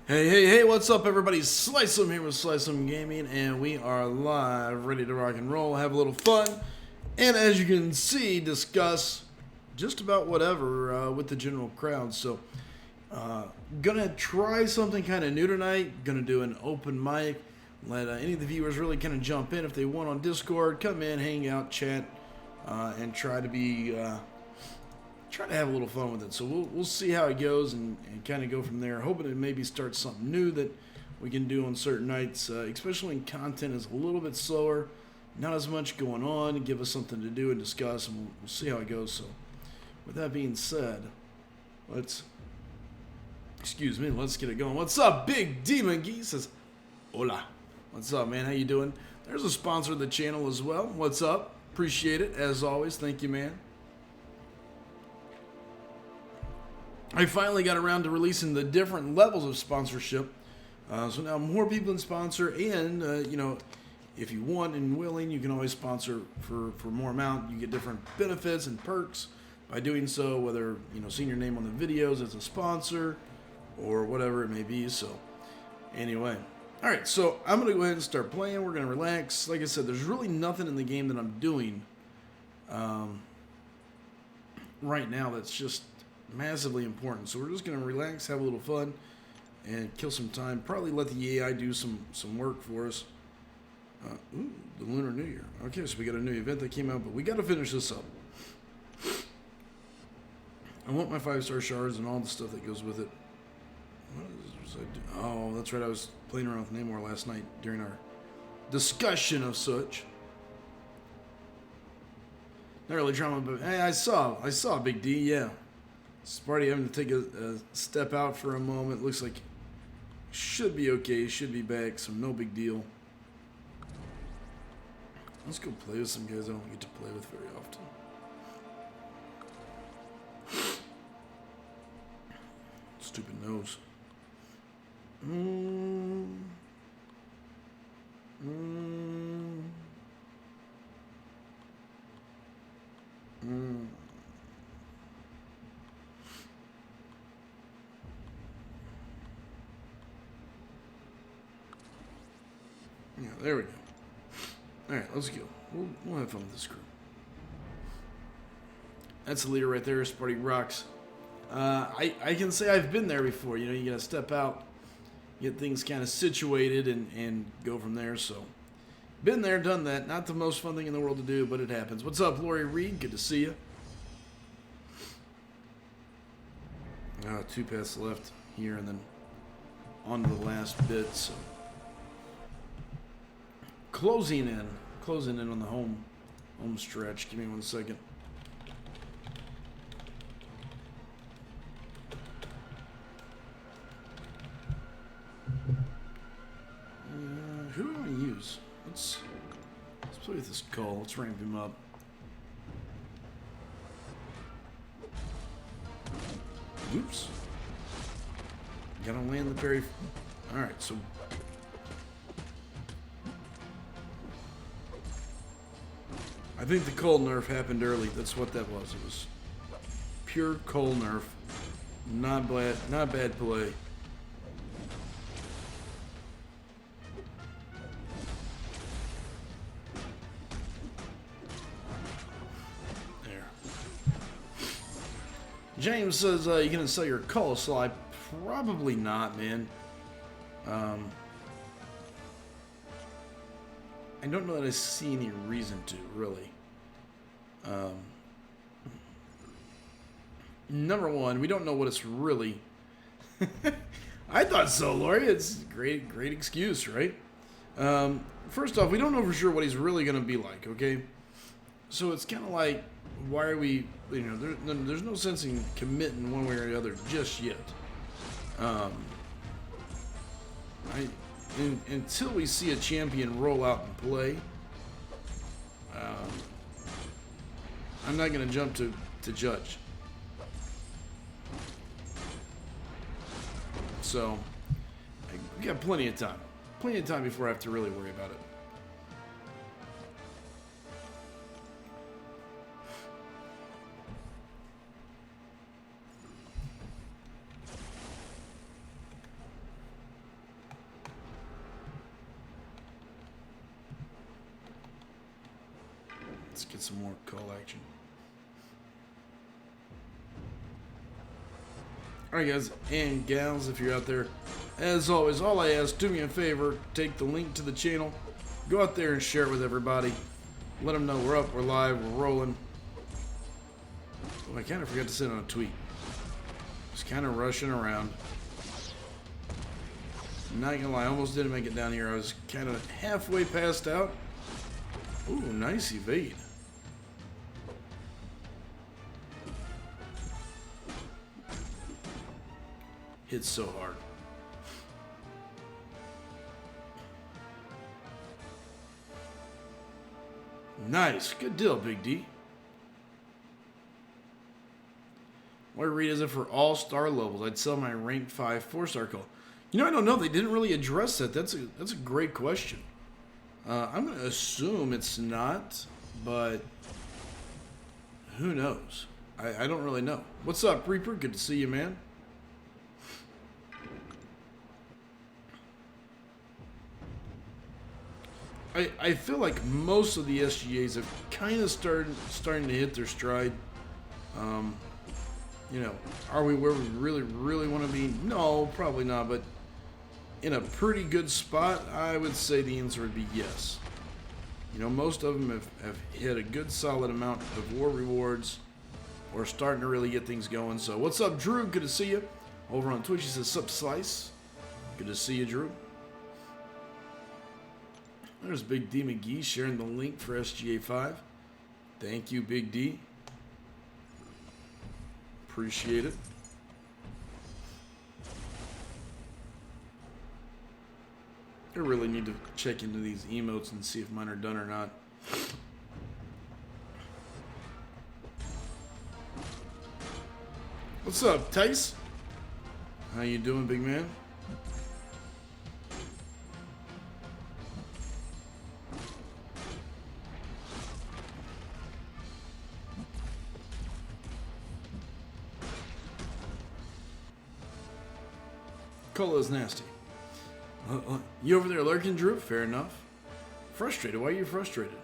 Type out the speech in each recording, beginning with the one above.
Hey, hey, hey, what's up, everybody? Slice'em here with Slice'em Gaming, and we are live, ready to rock and roll, have a little fun, and as you can see, discuss just about whatever with the general crowd. So, gonna try something kind of new tonight, gonna do an open mic, let any of the viewers really kind of jump in if they want on Discord, come in, hang out, chat, and try to have a little fun with it. So we'll see how it goes and kind of go from there. Hoping to maybe start something new that we can do on certain nights, especially when content is a little bit slower, not as much going on, give us something to do and discuss, and we'll see how it goes. So with that being said, let's get it going. What's up, Big Demon Geese? Says, hola. What's up, man? How you doing? There's a sponsor of the channel as well. What's up? Appreciate it, as always. Thank you, man. I finally got around to releasing the different levels of sponsorship. So now more people can sponsor, and if you want and willing, you can always sponsor for more amount. You get different benefits and perks by doing so, whether seeing your name on the videos as a sponsor or whatever it may be. So anyway, all right. So I'm gonna go ahead and start playing. We're gonna relax. Like I said, there's really nothing in the game that I'm doing right now that's just massively important. So we're just going to relax, have a little fun, and kill some time. Probably let the AI do some work for us. Ooh, the Lunar New Year. Okay, so we got a new event that came out, but we got to finish this up. I want my 5-star shards and all the stuff that goes with it. What was I doing? Oh, that's right. I was playing around with Namor last night during our discussion of such. Not really drama, but hey, I saw Big D, yeah. Sparty having to take a step out for a moment. Looks like should be okay. Should be back, so no big deal. Let's go play with some guys I don't get to play with very often. Stupid nose. Yeah, there we go. Alright, let's go. We'll have fun with this crew. That's the leader right there. Sparty rocks. I can say I've been there before. You gotta step out, get things kind of situated, and go from there. So, been there, done that. Not the most fun thing in the world to do, but it happens. What's up, Lori Reed? Good to see you. 2 paths left here, and then on to the last bit. So. Closing in on the home stretch. Give me 1 second. Who do I want to use? Let's play with this Cole. Let's ramp him up. Oops. Gotta land the very. All right, so. I think the Cole nerf happened early. That's what that was. It was pure Cole nerf. Not bad play. There. James says, you gonna sell your coleslaw? Probably not, man. I don't know that I see any reason to, really. Number one, we don't know what it's really. I thought so, Lori. It's a great excuse, right? First off, we don't know for sure what he's really going to be like, okay? So it's kind of like, why are we, there's no sense in committing one way or the other just yet. Until we see a champion roll out and play, I'm not going to jump to judge. So, we got plenty of time. Plenty of time before I have to really worry about it. Let's get some more call action. Alright guys and gals, if you're out there, as always, all I ask, do me a favor, take the link to the channel, go out there and share it with everybody. Let them know we're up, we're live, we're rolling. Oh, I kind of forgot to send on a tweet. Just kind of rushing around. Not gonna lie, I almost didn't make it down here. I was kind of halfway passed out. Ooh, nice evade. Hits so hard. Nice. Good deal, Big D. What read is it for all-star levels? I'd sell my rank 5 4-star call. You know, I don't know. They didn't really address that. That's a great question. I'm going to assume it's not, but who knows? I don't really know. What's up, Reaper? Good to see you, man. I feel like most of the SGAs have kind of starting to hit their stride. You know, are we where we really want to be? No, probably not, but in a pretty good spot, I would say the answer would be yes. You know, most of them have hit a good solid amount of war rewards or starting to really get things going. So what's up, Drew? Good to see you. Over on Twitch, he says, sup, Slice. Good to see you, Drew. There's Big D McGee sharing the link for SGA 5. Thank you, Big D. Appreciate it. I really need to check into these emotes and see if mine are done or not. What's up, Tice? How you doing, big man? Cola is nasty. You over there lurking, Drew? Fair enough. Frustrated? Why are you frustrated?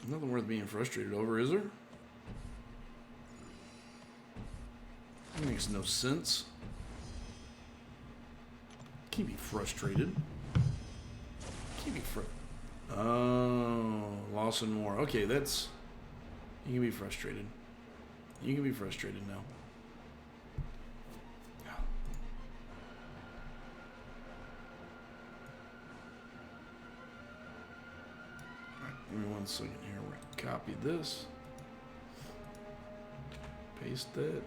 Nothing worth being frustrated over, is there? That makes no sense. Can't be frustrated. Can't be Oh, Lawson War. Okay, that's... You can be frustrated. You can be frustrated now. Give me 1 second here. We're going to copy this. Paste that.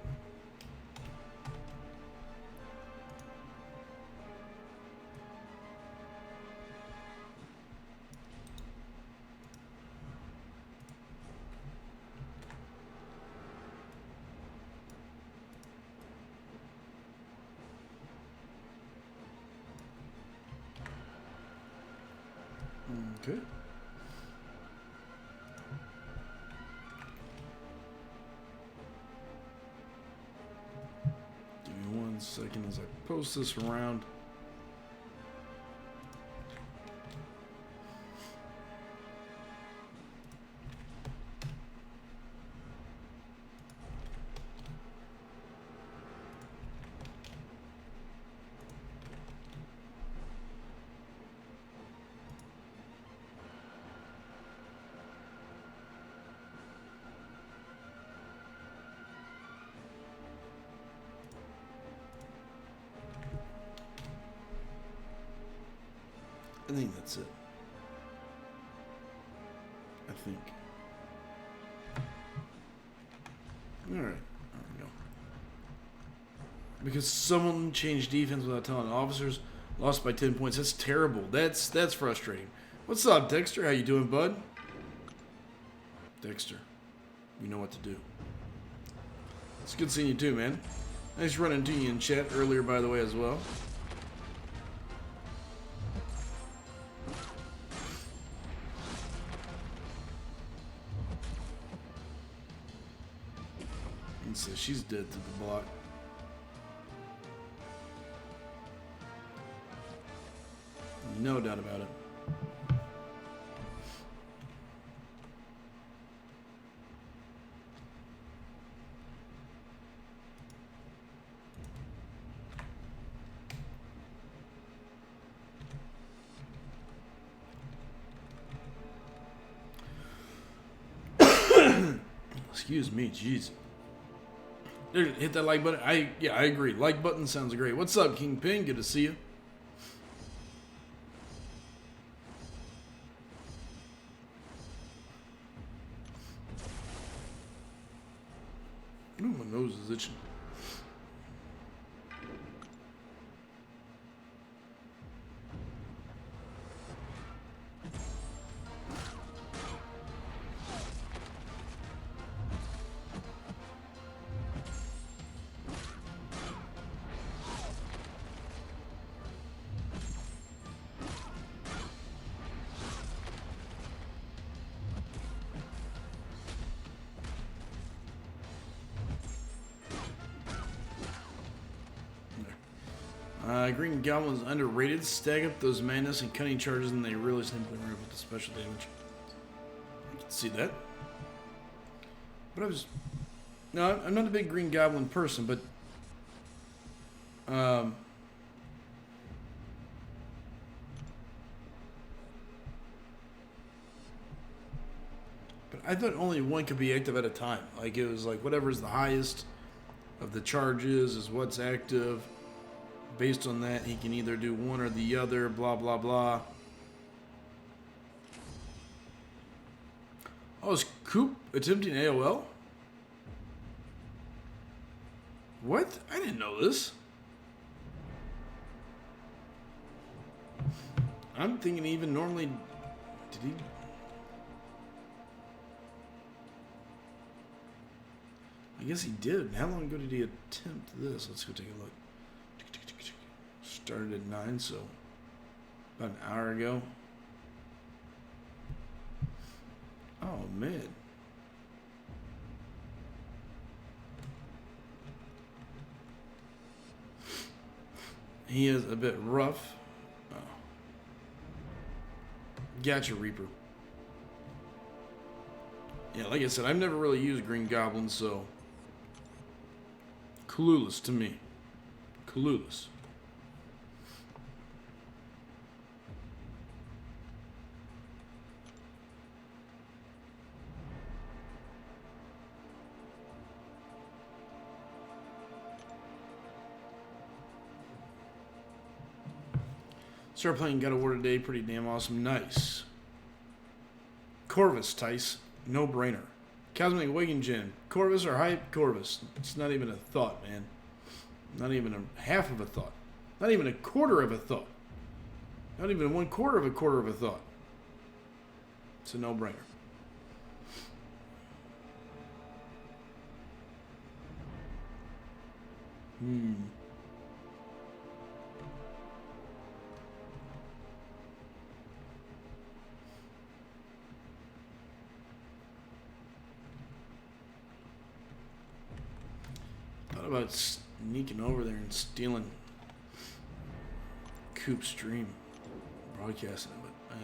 Okay. Give me 1 second as I post this around. I think that's it. I think. Alright, there we go. Because someone changed defense without telling officers, lost by 10 points. That's terrible. That's frustrating. What's up, Dexter? How you doing, bud? Dexter, you know what to do. It's good seeing you too, man. Nice running to you in chat earlier, by the way, as well. So she's dead to the block. No doubt about it. Excuse me, jeez. There, hit that like button. I agree. Like button sounds great. What's up, Kingpin? Good to see you. Ooh, my nose is itching. Green Goblin's underrated. Stack up those madness and cunning charges, and they really simply rip with the special damage. I can see that. But no, I'm not a big Green Goblin person, but but I thought only one could be active at a time. Like it was like whatever's the highest of the charges is what's active. Based on that, he can either do one or the other, blah, blah, blah. Oh, is Coop attempting AOL? What? I didn't know this. I'm thinking even normally... Did he... I guess he did. How long ago did he attempt this? Let's go take a look. Started at 9, so about an hour ago. Oh, man. He is a bit rough. Oh. Gotcha, Reaper. Yeah, like I said, I've never really used Green Goblin, so clueless to me. Clueless. Start playing God of War today. Pretty damn awesome. Nice. Corvus, Tice. No brainer. Cosmic Awakening Gen. Corvus or Hype? Corvus. It's not even a thought, man. Not even a half of a thought. Not even a quarter of a thought. Not even 1/4 of a quarter of a thought. It's a no-brainer. Thought about sneaking over there and stealing Coop's stream, broadcasting it, but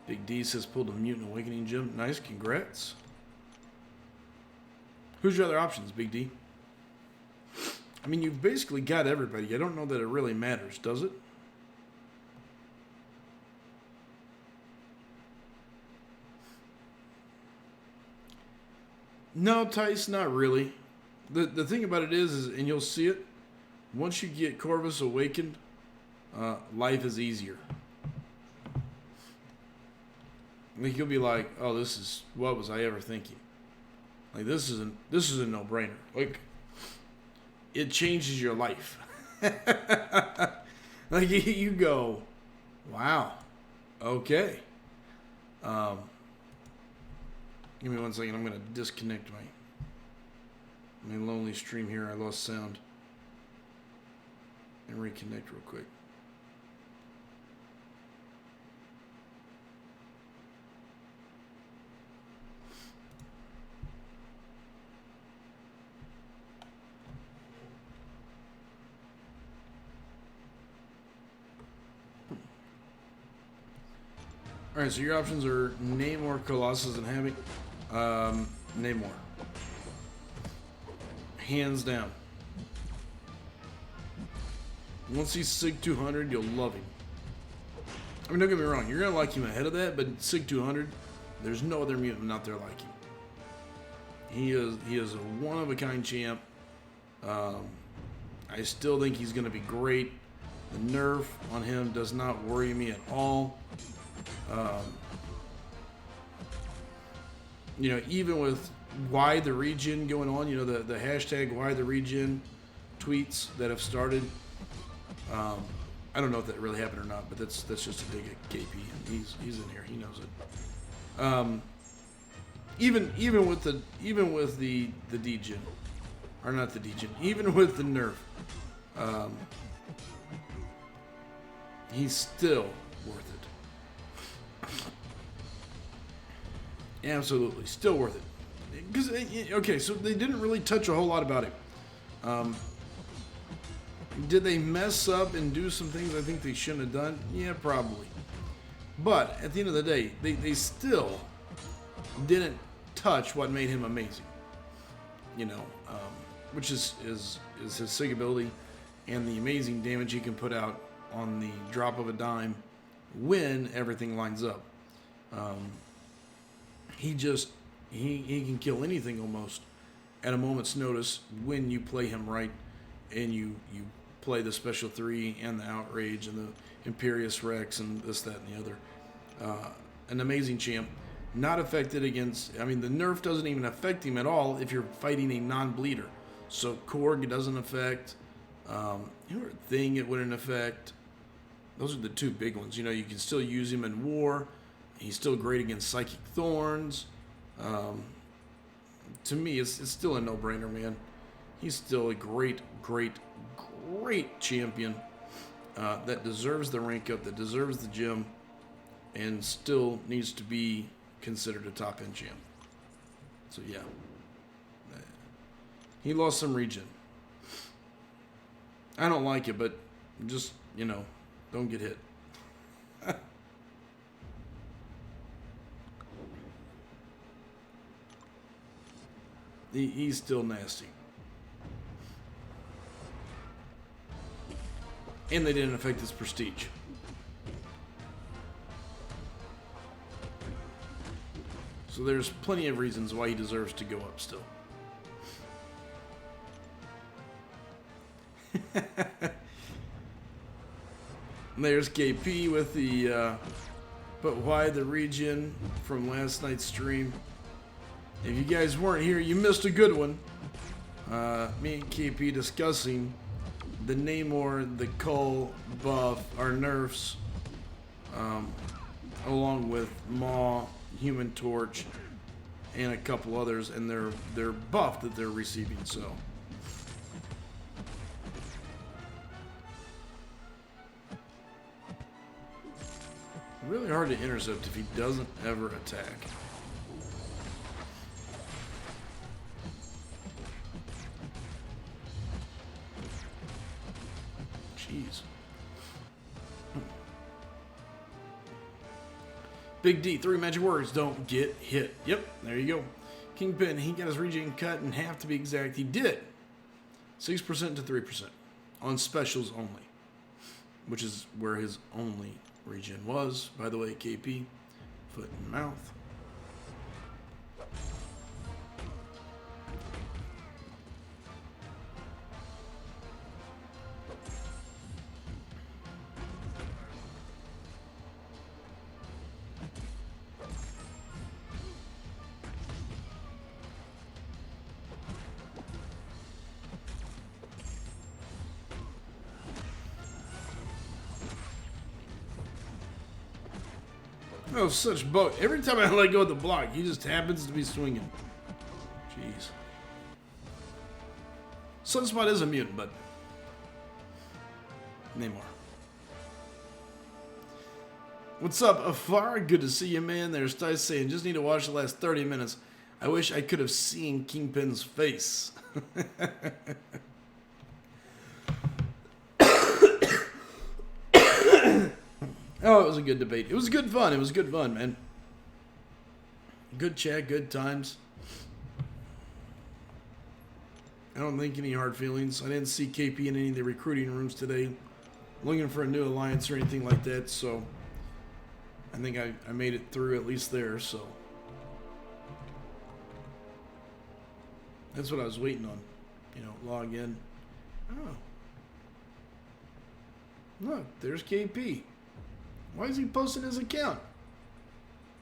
Big D says pulled a Mutant Awakening gem. Nice, congrats. Who's your other options, Big D? I mean, you've basically got everybody. I don't know that it really matters, does it? No, Tice, not really. The thing about it is, and you'll see it, once you get Corvus awakened, life is easier. Like you'll be like, oh, this is, what was I ever thinking? Like this is a no-brainer. Like it changes your life. Like you go, wow, okay. Give me 1 second. I'm gonna disconnect my lonely stream here. I lost sound. And reconnect real quick. Alright, so your options are Namor, Colossus, and Havoc. Namor. Hands down. Once he's Sig 200, you'll love him. I mean, don't get me wrong, you're going to like him ahead of that, but Sig 200, There's no other mutant out there like him. He is a one-of-a-kind champ. I still think he's going to be great. The nerf on him does not worry me at all. You know, even with why the region going on, you know, the hashtag why the region tweets that have started. I don't know if that really happened or not, but that's just a dig at KP. He's in here. He knows it. Even with the degen, or not the degen, even with the nerf, he's still worth it. Absolutely, still worth it. Because okay, so they didn't really touch a whole lot about it. Did they mess up and do some things I think they shouldn't have done? Yeah, probably. But at the end of the day, they still didn't touch what made him amazing. You know, which is his SIG ability and the amazing damage he can put out on the drop of a dime when everything lines up. He can kill anything almost at a moment's notice when you play him right and you play the Special 3 and the Outrage and the Imperious Rex and this, that, and the other. An amazing champ. Not affected against... I mean, the nerf doesn't even affect him at all if you're fighting a non-bleeder. So Korg, it doesn't affect. Thing, it wouldn't affect. Those are the two big ones. You know, you can still use him in war. He's still great against Psychic Thorns. To me, it's still a no-brainer, man. He's still a great champion that deserves the rank up, that deserves the gem, and still needs to be considered a top-end champ. So, yeah. He lost some regen. I don't like it, but just, you know, don't get hit. He's still nasty. And they didn't affect his prestige. So there's plenty of reasons why he deserves to go up still. There's KP with the but why the region from last night's stream. If you guys weren't here, you missed a good one. Me and KP discussing the Namor, the Cull buff, our nerfs, along with Maw, Human Torch, and a couple others, and their buff that they're receiving. So really hard to intercept if he doesn't ever attack. Jeez. Big D, 3 magic words, don't get hit. Yep, there you go. Kingpin, he got his regen cut in half to be exact. He did. 6% to 3% on specials only, which is where his only regen was. By the way, KP, foot and mouth. Oh, such bug. Every time I let go of the block, he just happens to be swinging. Jeez. Sunspot is a mutant, but Namor. What's up, Afar? Good to see you, man. There's Dice saying, just need to watch the last 30 minutes. I wish I could have seen Kingpin's face. Oh, it was a good debate. It was good fun. It was good fun, man. Good chat, good times. I don't think any hard feelings. I didn't see KP in any of the recruiting rooms today looking for a new alliance or anything like that, so I think I made it through at least there, so That's what I was waiting on. Log in. Oh. Look, there's KP. Why is he posting his account?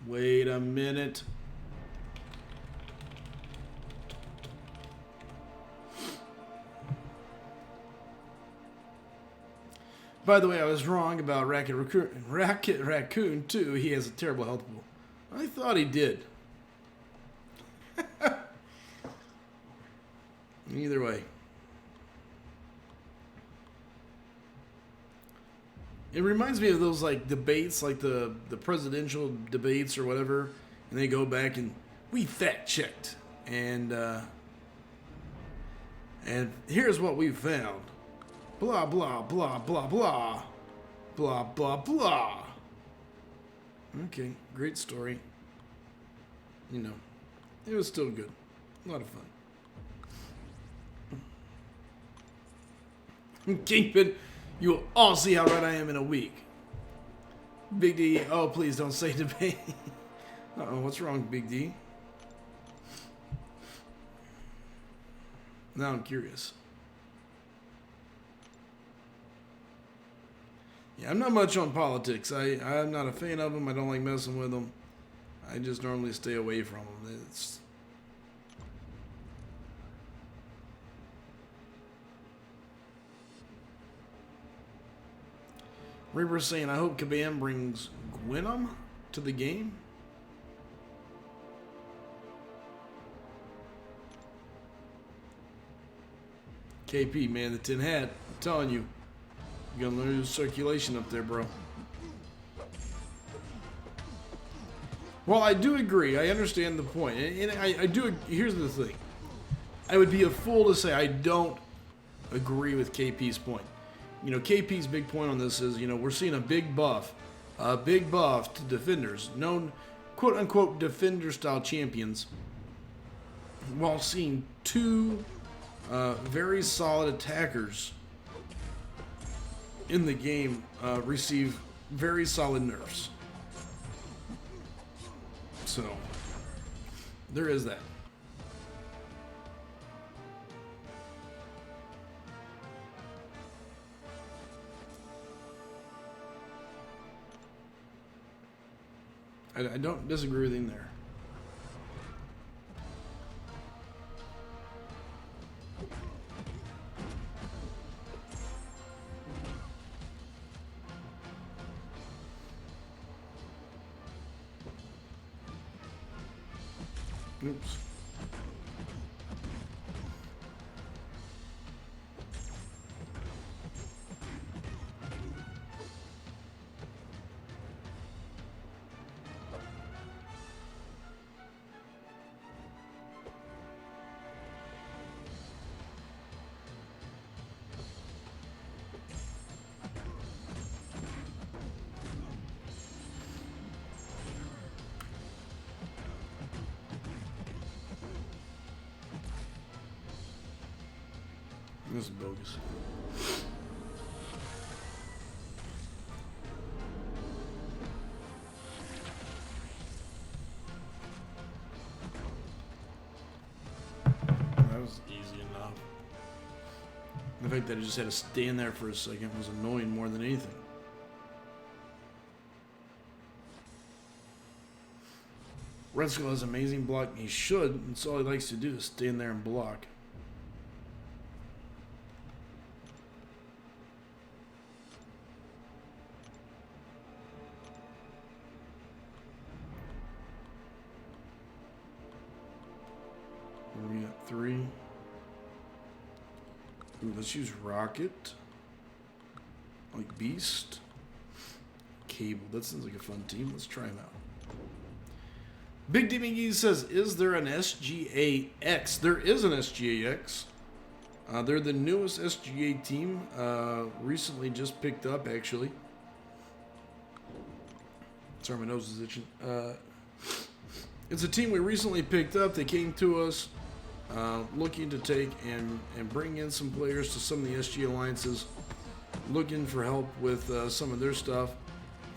Wait a minute. By the way, I was wrong about Racket Raccoon too. He has a terrible health pool. I thought he did. Either way. It reminds me of those like debates, like the presidential debates or whatever, and they go back and we fact checked, and here's what we found. Blah blah blah blah blah, blah blah blah. Okay, great story. It was still good, a lot of fun. Kingpin. You will all see how right I am in a week. Big D, oh, please don't say debate. Uh-oh, what's wrong, Big D? Now I'm curious. Yeah, I'm not much on politics. I'm not a fan of them. I don't like messing with them. I just normally stay away from them. Reaper's saying, I hope Kabam brings Gwenum to the game. KP, man, the tin hat. I'm telling you. You're going to lose circulation up there, bro. Well, I do agree. I understand the point. And I do. Here's the thing. I would be a fool to say I don't agree with KP's point. KP's big point on this is, we're seeing a big buff to defenders, known quote-unquote defender-style champions, while seeing two very solid attackers in the game receive very solid nerfs. So, there is that. I don't disagree with him there. Oops. This is bogus. That was easy enough. The fact that I just had to stand there for a second was annoying more than anything. Red Skull has amazing block. He should. That's all he likes to do is stand there and block. We got 3. Ooh, let's use Rocket. Like Beast. Cable. That sounds like a fun team. Let's try him out. Big D McGee says, is there an SGAX? There is an SGAX. They're the newest SGA team. Recently just picked up, actually. Sorry, my nose is itching. It's a team we recently picked up. They came to us looking to take and bring in some players to some of the SG alliances, looking for help with some of their stuff.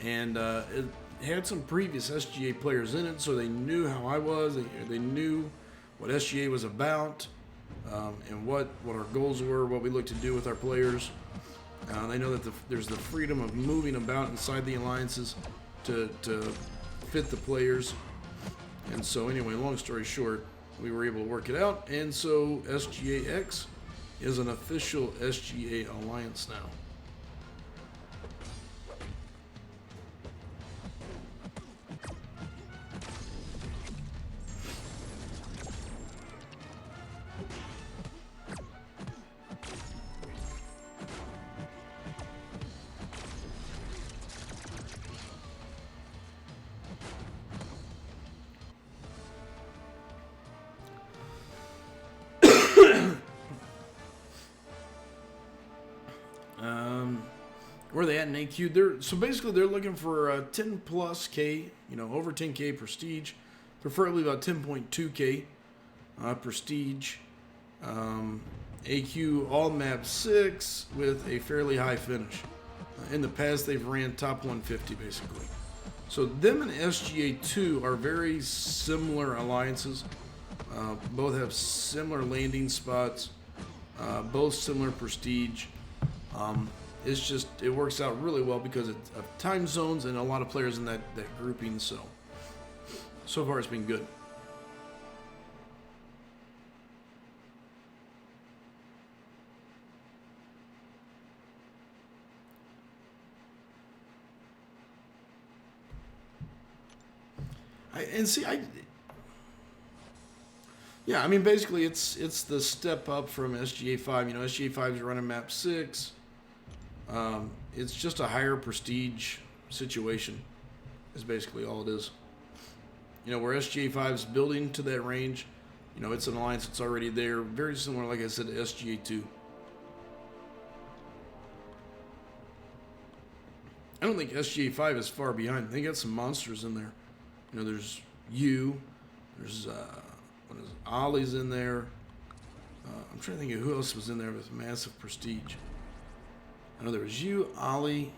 And it had some previous SGA players in it, so they knew how I was. They knew what SGA was about. and what our goals were, what we look to do with our players. They know that there's the freedom of moving about inside the alliances to fit the players. And so anyway, long story short, we were able to work it out. And so SGAX is an official SGA alliance now. Where are they at in AQ? So basically they're looking for 10 plus K, over 10K prestige, preferably about 10.2K prestige. AQ all map 6 with a fairly high finish. In the past they've ran top 150 basically. So them and SGA2 are very similar alliances. Both have similar landing spots, both similar prestige. It's just, it works out really well because of time zones and a lot of players in that grouping. So far it's been good. I mean, basically it's the step up from SGA5. SGA5 is running map 6. It's just a higher prestige situation is basically all it is. Where SGA5 is building to that range, it's an alliance that's already there. Very similar, like I said, to SGA2. I don't think SGA5 is far behind. They got some monsters in there. There's there's Ollie's in there. I'm trying to think of who else was in there with massive prestige. I know there was you, Ollie.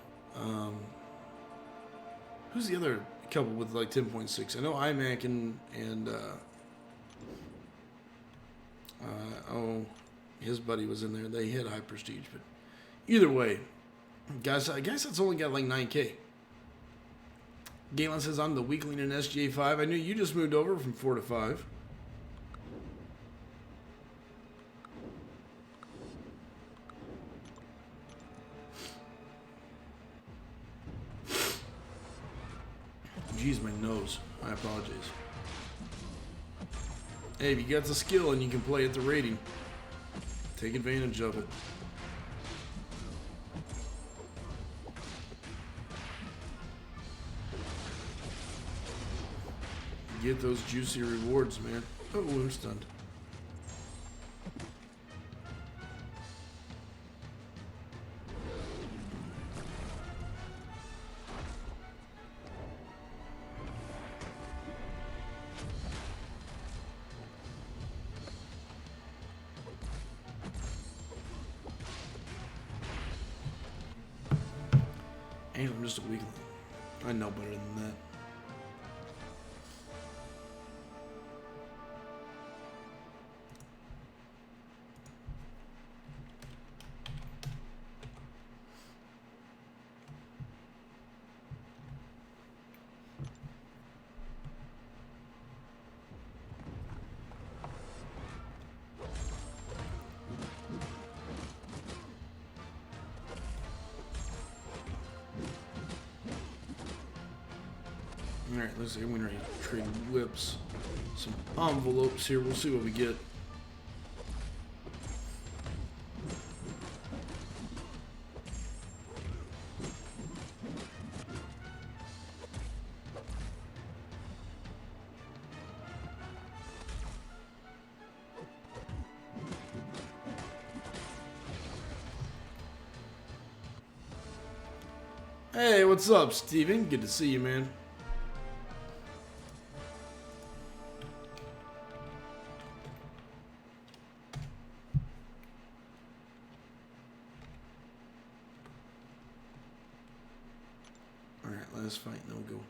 Who's the other couple with like 10.6? I know iMac and his buddy was in there. They hit high prestige, but either way, guys, I guess that's only got like 9K. Galen says I'm the weakling in SGA5. I knew you just moved over from 4 to 5. Geez, my nose. I apologize. Hey, if you got the skill and you can play at the rating, take advantage of it. Get those juicy rewards, man. Oh, I'm stunned. And I'm just a weakling. I know better than that. Alright, let's see. I'm going to trade whips. Some envelopes here. We'll see what we get. Hey, what's up, Steven? Good to see you, man. Last fight, and then we'll go.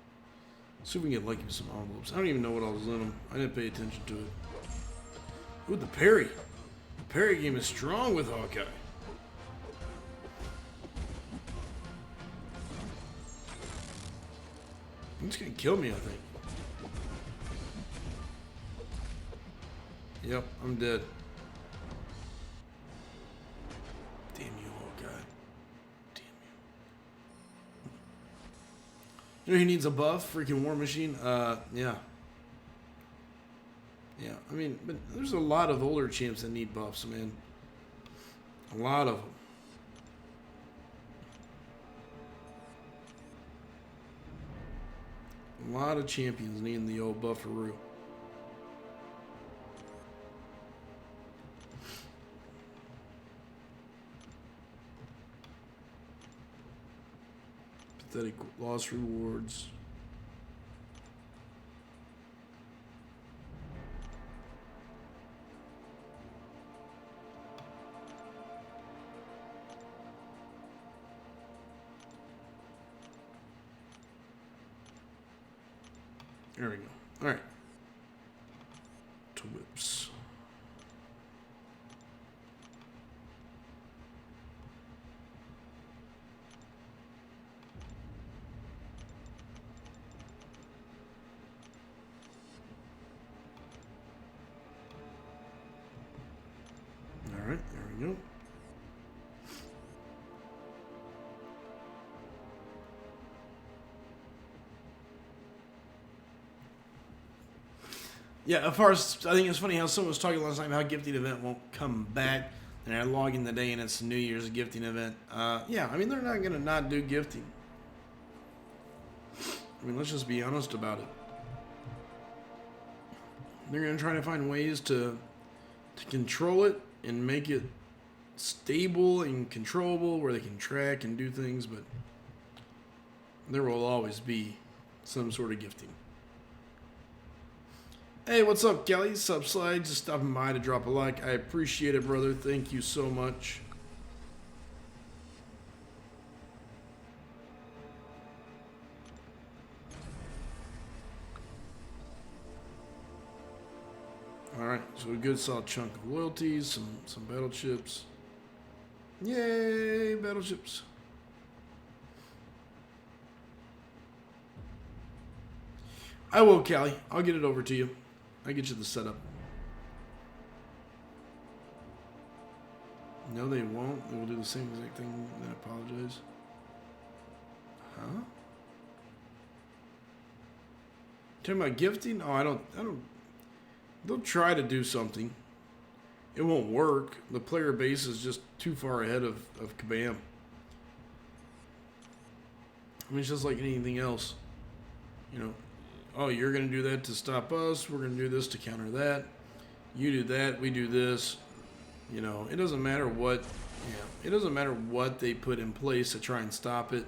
See if we can get lucky with some envelopes. I don't even know what all was in them. I didn't pay attention to it. Ooh, the parry. parry game is strong with Hawkeye. He's gonna kill me, I think. Yep, I'm dead. Damn you, Hawkeye. Damn you. You know he needs a buff? Freaking War Machine? Yeah. Yeah, I mean, but there's a lot of older champs that need buffs, man. A lot of them. A lot of champions needing the old bufferoo. Pathetic loss rewards. There we go. All right. To whips. All right, there we go. Yeah, as far as I think it's funny how someone was talking last night about how gifting event won't come back, and I log in the day and it's New Year's gifting event. Yeah, I mean they're not gonna not do gifting. I mean, let's just be honest about it. They're gonna try to find ways to control it and make it stable and controllable, where they can track and do things, but there will always be some sort of gifting. Hey, what's up, Kelly? Subslide, just stopping by to drop a like. I appreciate it, brother. Thank you so much. All right, so a good solid chunk of loyalties, some battle chips. Yay, battle chips. I will, Callie. I'll get it over to you. I'll get you the setup. No, they won't. They will do the same exact thing. Then apologize. Huh? Talking about gifting? Oh, I don't. They'll try to do something. It won't work. The player base is just too far ahead of Kabam. I mean, it's just like anything else. You know, oh, you're going to do that to stop us. We're going to do this to counter that. You do that. We do this. You know, it doesn't matter what. Yeah, it doesn't matter what they put in place to try and stop it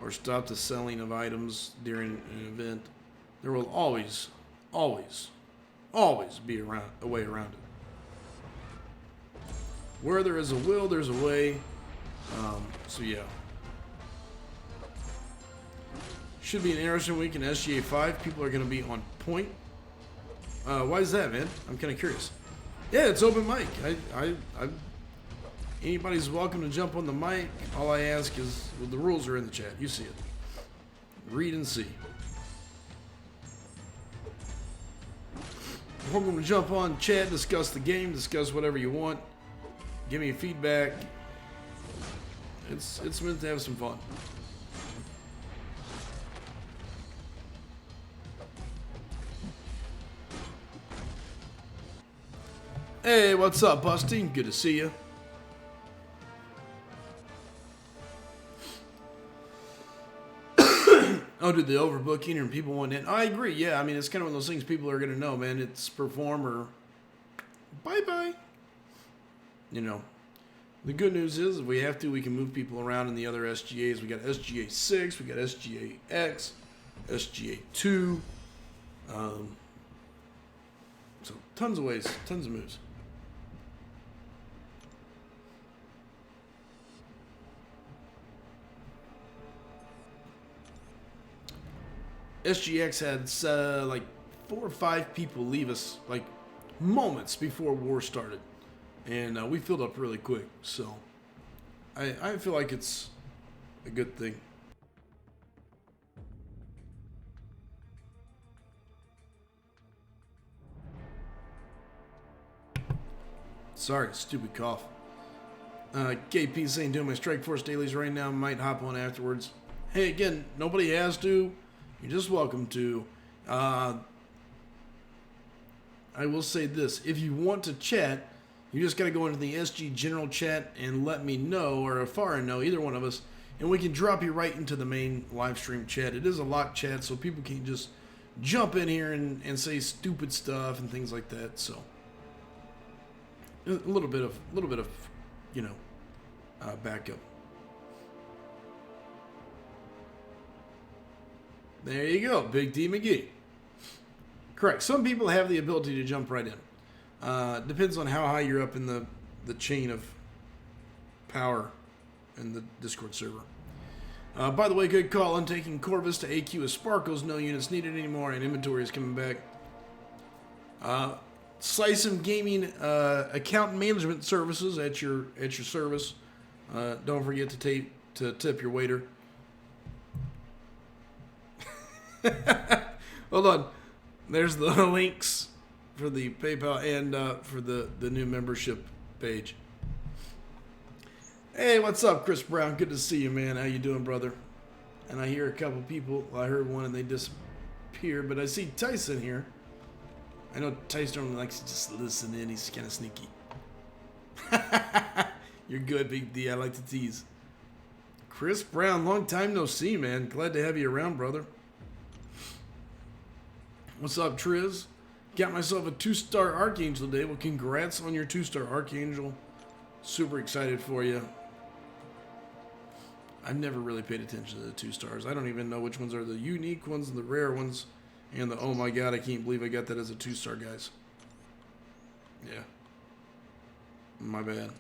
or stop the selling of items during an event. There will always be a way around it. Where there is a will, there's a way. So yeah. Should be an interesting week in SGA 5. People are going to be on point. Why is that, man? I'm kind of curious. Yeah, it's open mic. Anybody's welcome to jump on the mic. All I ask is, well, the rules are in the chat. You see it. Read and see. Welcome to jump on, chat, discuss the game, discuss whatever you want. Give me feedback. It's meant to have some fun. Hey, what's up, Busty? Good to see you. Oh, did the overbooking and people want in? I agree. Yeah, I mean, it's kind of one of those things people are going to know, man. It's perform or bye-bye. You know, the good news is if we have to, we can move people around in the other SGAs. We got SGA 6, we got SGA X, SGA 2. So tons of ways, tons of moves. SGX had like 4 or 5 people leave us like moments before war started. and we filled up really quick. So I feel like it's a good thing. Sorry, stupid cough. KP saying doing my Strike Force dailies right now. Might hop on afterwards. Hey, again, nobody has to. You're just welcome to. I will say this. If you want to chat, you just got to go into the SG General chat and let me know, or Afara know, either one of us, and we can drop you right into the main live stream chat. It is a locked chat, so people can just jump in here and say stupid stuff and things like that. So a little bit of you know, backup. There you go, Big D McGee. Correct. Some people have the ability to jump right in. Depends on how high you're up in the chain of power in the Discord server. By the way, good call on taking Corvus to AQ with Sparkles. No units needed anymore, and inventory is coming back. Slicem Gaming account management services at your service. Don't forget to tip your waiter. Hold on. There's the links for the PayPal and for the new membership page. Hey, what's up, Chris Brown? Good to see you, man. How you doing, brother? And I hear a couple people. Well, I heard one and they disappeared, but I see Tyson here. I know Tyson normally likes to just listen in. He's kind of sneaky. You're good, Big D. I like to tease. Chris Brown, long time no see, man. Glad to have you around, brother. What's up, Triz? Got myself a 2-star Archangel today. Well, congrats on your 2-star Archangel. Super excited for you. I've never really paid attention to the 2 stars. I don't even know which ones are the unique ones and the rare ones. And the, oh my god, I can't believe I got that as a 2-star, guys. Yeah. My bad.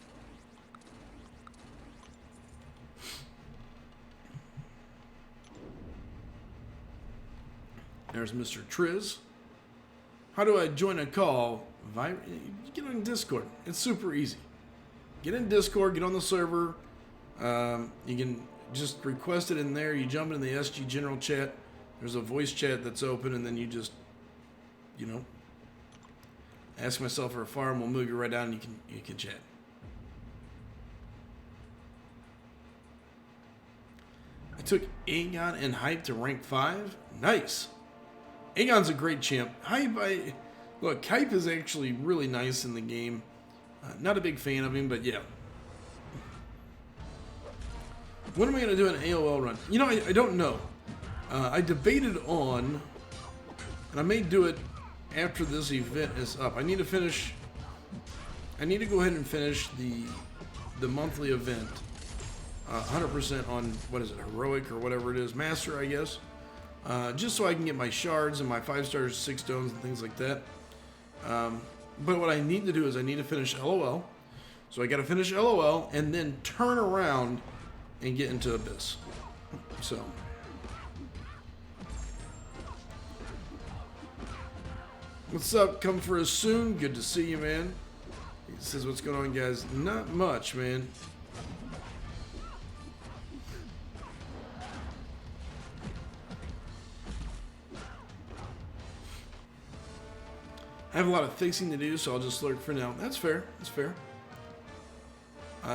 There's Mr. Triz. How do I join a call? Get on Discord. It's super easy. Get in Discord, get on the server. You can just request it in there. You jump into the SG General chat. There's a voice chat that's open, and then you just, you know, ask myself for a farm. We'll move you right down, and you can chat. I took Aegon and Hype to rank 5. Nice. Aegon's a great champ. Look, Hype is actually really nice in the game. Not a big fan of him, but yeah. When am I going to do an AOL run? You know, I don't know. I debated on, and I may do it after this event is up. I need to go ahead and finish the monthly event. 100% on, what is it, Heroic or whatever it is, Master, I guess. Just so I can get my shards and my 5 stars, 6 stones, and things like that. But what I need to do is I need to finish LOL. So I got to finish LOL and then turn around and get into Abyss. So. What's up? Come for us soon. Good to see you, man. He says, what's going on, guys? Not much, man. I have a lot of fixing to do, so I'll just lurk for now. That's fair. That's fair.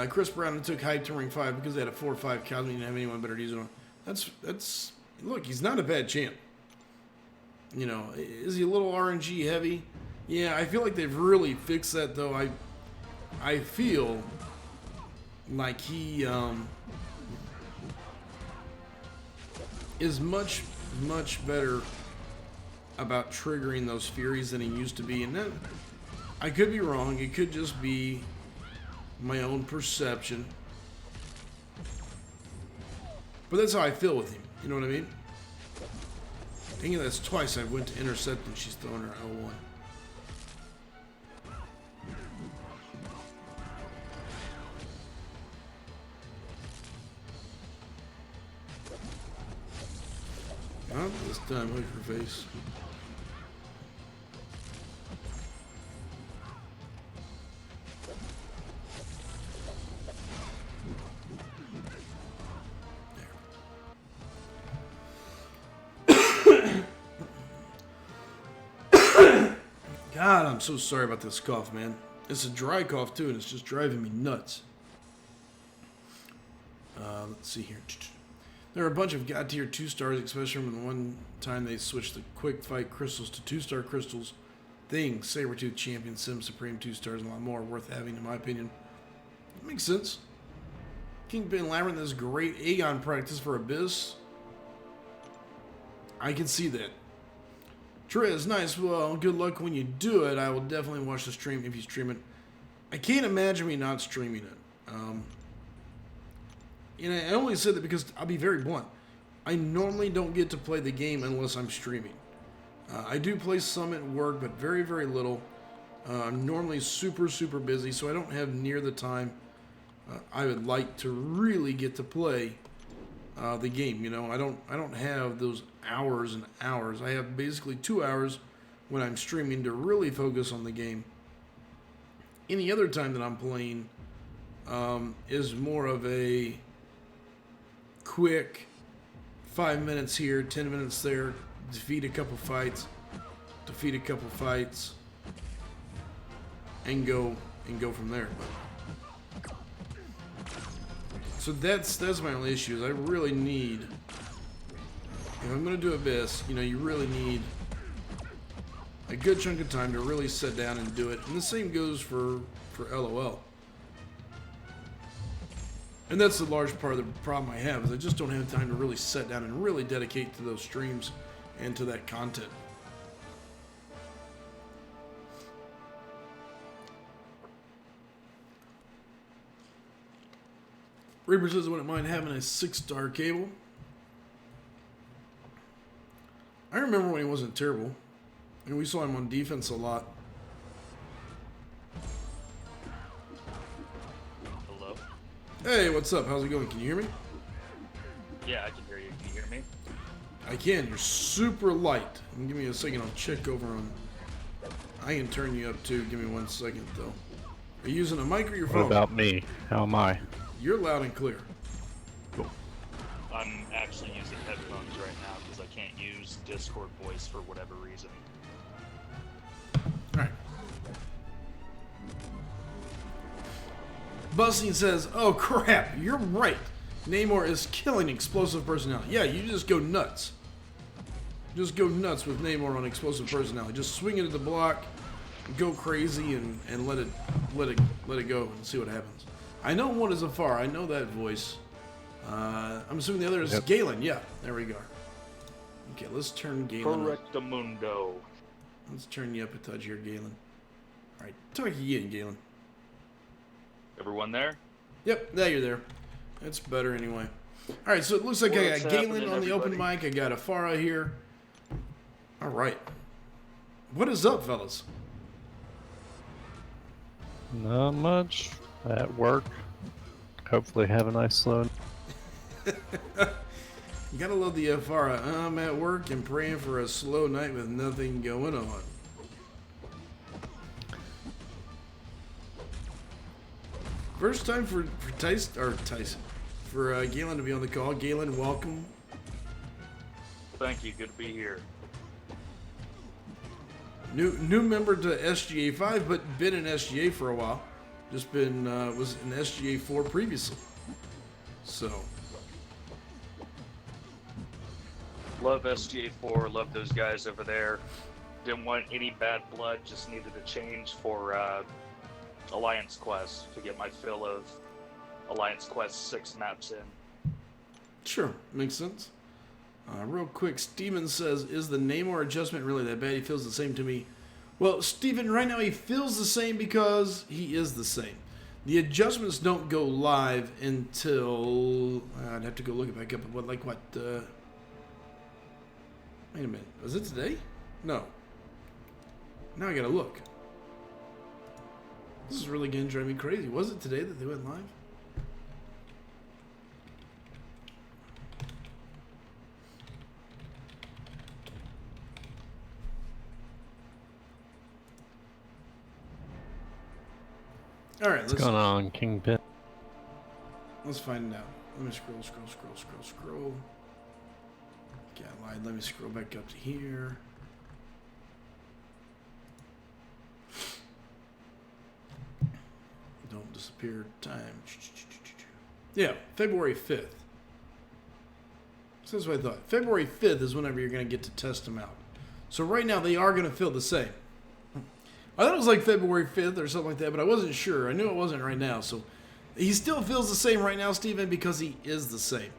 Chris Brown took Hype to rank 5 because they had a 4 or 5 Cosmic. Didn't have anyone better to use it on. That's. Look, he's not a bad champ. You know, is he a little RNG heavy? Yeah, I feel like they've really fixed that, though. I feel like he is much better about triggering those Furies than he used to be. And that, I could be wrong. It could just be my own perception. But that's how I feel with him. You know what I mean? Dang it, that's twice I went to intercept and she's throwing her L1. Not this time, look at her face. God, I'm so sorry about this cough, man. It's a dry cough, too, and it's just driving me nuts. Let's see here. There are a bunch of God tier 2 stars, especially from the one time they switched the quick fight crystals to 2-star crystals. Things, Sabretooth, Champion, Sim, Supreme 2 stars, and a lot more worth having, in my opinion. That makes sense. Kingpin Labyrinth is great. Aegon practice for Abyss. I can see that. Trez, nice. Well, good luck when you do it. I will definitely watch the stream if you stream it. I can't imagine me not streaming it. And I only said that because I'll be very blunt. I normally don't get to play the game unless I'm streaming. I do play some at work, but very, very little. I'm normally super, super busy, so I don't have near the time I would like to really get to play the game. You know, I don't have those hours and hours. I have basically 2 hours when I'm streaming to really focus on the game. Any other time that I'm playing is more of a quick 5 minutes here, 10 minutes there, defeat a couple fights, and go from there. But, so that's my only issue. Is I really need, if I'm going to do Abyss, you know, you really need a good chunk of time to really sit down and do it. And the same goes for LOL. And that's the large part of the problem I have, is I just don't have time to really sit down and really dedicate to those streams and to that content. Reaper says I wouldn't mind having a 6-star cable. I remember when he wasn't terrible. And we saw him on defense a lot. Hello? Hey, what's up? How's it going? Can you hear me? Yeah, I can hear you. Can you hear me? I can. You're super light. Give me a second. I'll check over on... I can turn you up too. Give me 1 second, though. Are you using a mic or your phone? What about me? How am I? You're loud and clear. Cool. I'm actually using headphones right now because I can't use Discord voice for whatever reason. Alright. Busting says, oh crap, you're right. Namor is killing explosive personality. Yeah, you just go nuts. Just go nuts with Namor on explosive personality. Just swing it at the block, go crazy, and let it go and see what happens. I know one is Afar. I know that voice. I'm assuming the other is Galen. Yeah, there we go. Okay, let's turn Galen up. Correctamundo. Let's turn you up a touch here, Galen. All right, talk again, Galen. Everyone there? Yep, now you're there. That's better anyway. All right, so it looks like I got Galen on the open mic. I got Afara here. All right. What is up, fellas? Not much. At work. Hopefully have a nice slow. You gotta love the Afara. I'm at work and praying for a slow night with nothing going on. First time for Galen to be on the call. Galen, welcome. Thank you. Good to be here. New member to SGA 5, but been in SGA for a while. Just been was in SGA 4 previously. So Love SGA 4. Love those guys over there. Didn't want any bad blood. Just needed a change for Alliance Quest to get my fill of Alliance Quest 6 maps in. sure, makes sense. Real quick, Steven says, is the Namor adjustment really that bad? He feels the same to me. Well, Steven, right now he feels the same because he is the same. The adjustments don't go live until... I'd have to go look it back up. Wait a minute. Was it today? No. Now I gotta look. This is really gonna drive me crazy. Was it today that they went live? All right, What's going on, Kingpin? Let's find out. Let me scroll. Okay, I lied. Let me scroll back up to here. disappear. Time. Yeah, February 5th. So that's what I thought. February 5th is whenever you're going to get to test them out. So right now they are going to feel the same. I thought it was like February 5th or something like that, but I wasn't sure. I knew it wasn't right now. So he still feels the same right now, Steven, because he is the same.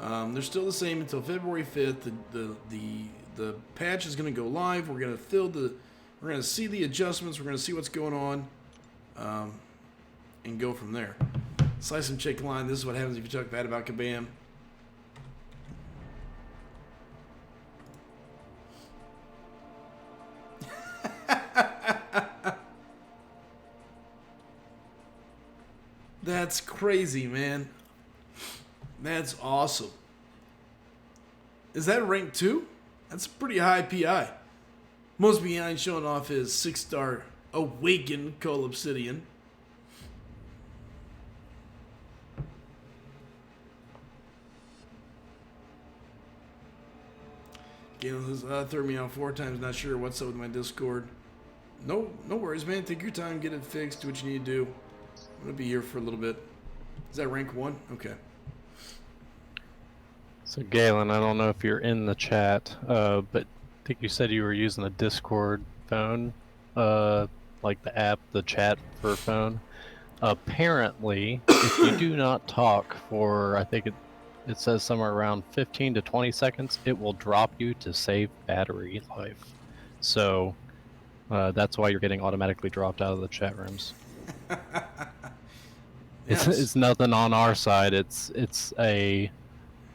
They're still the same until February 5th. The patch is going to go live. We're going to see the adjustments. We're going to see what's going on, and go from there. Slice and chicken line. This is what happens if you talk bad about Kabam. That's crazy, man. That's awesome. Is that rank 2? That's a pretty high PI. Most behind showing off his 6-star Awaken Call Obsidian. Galen says, threw me out 4 times, not sure what's up with my Discord. No worries, man. Take your time, get it fixed, do what you need to do. I'm going to be here for a little bit. Is that rank 1? Okay. So Galen, I don't know if you're in the chat, but I think you said you were using the Discord phone, like the app, the chat for phone. Apparently, if you do not talk for, I think it says somewhere around 15 to 20 seconds, it will drop you to save battery life. So that's why you're getting automatically dropped out of the chat rooms. It's nothing on our side. It's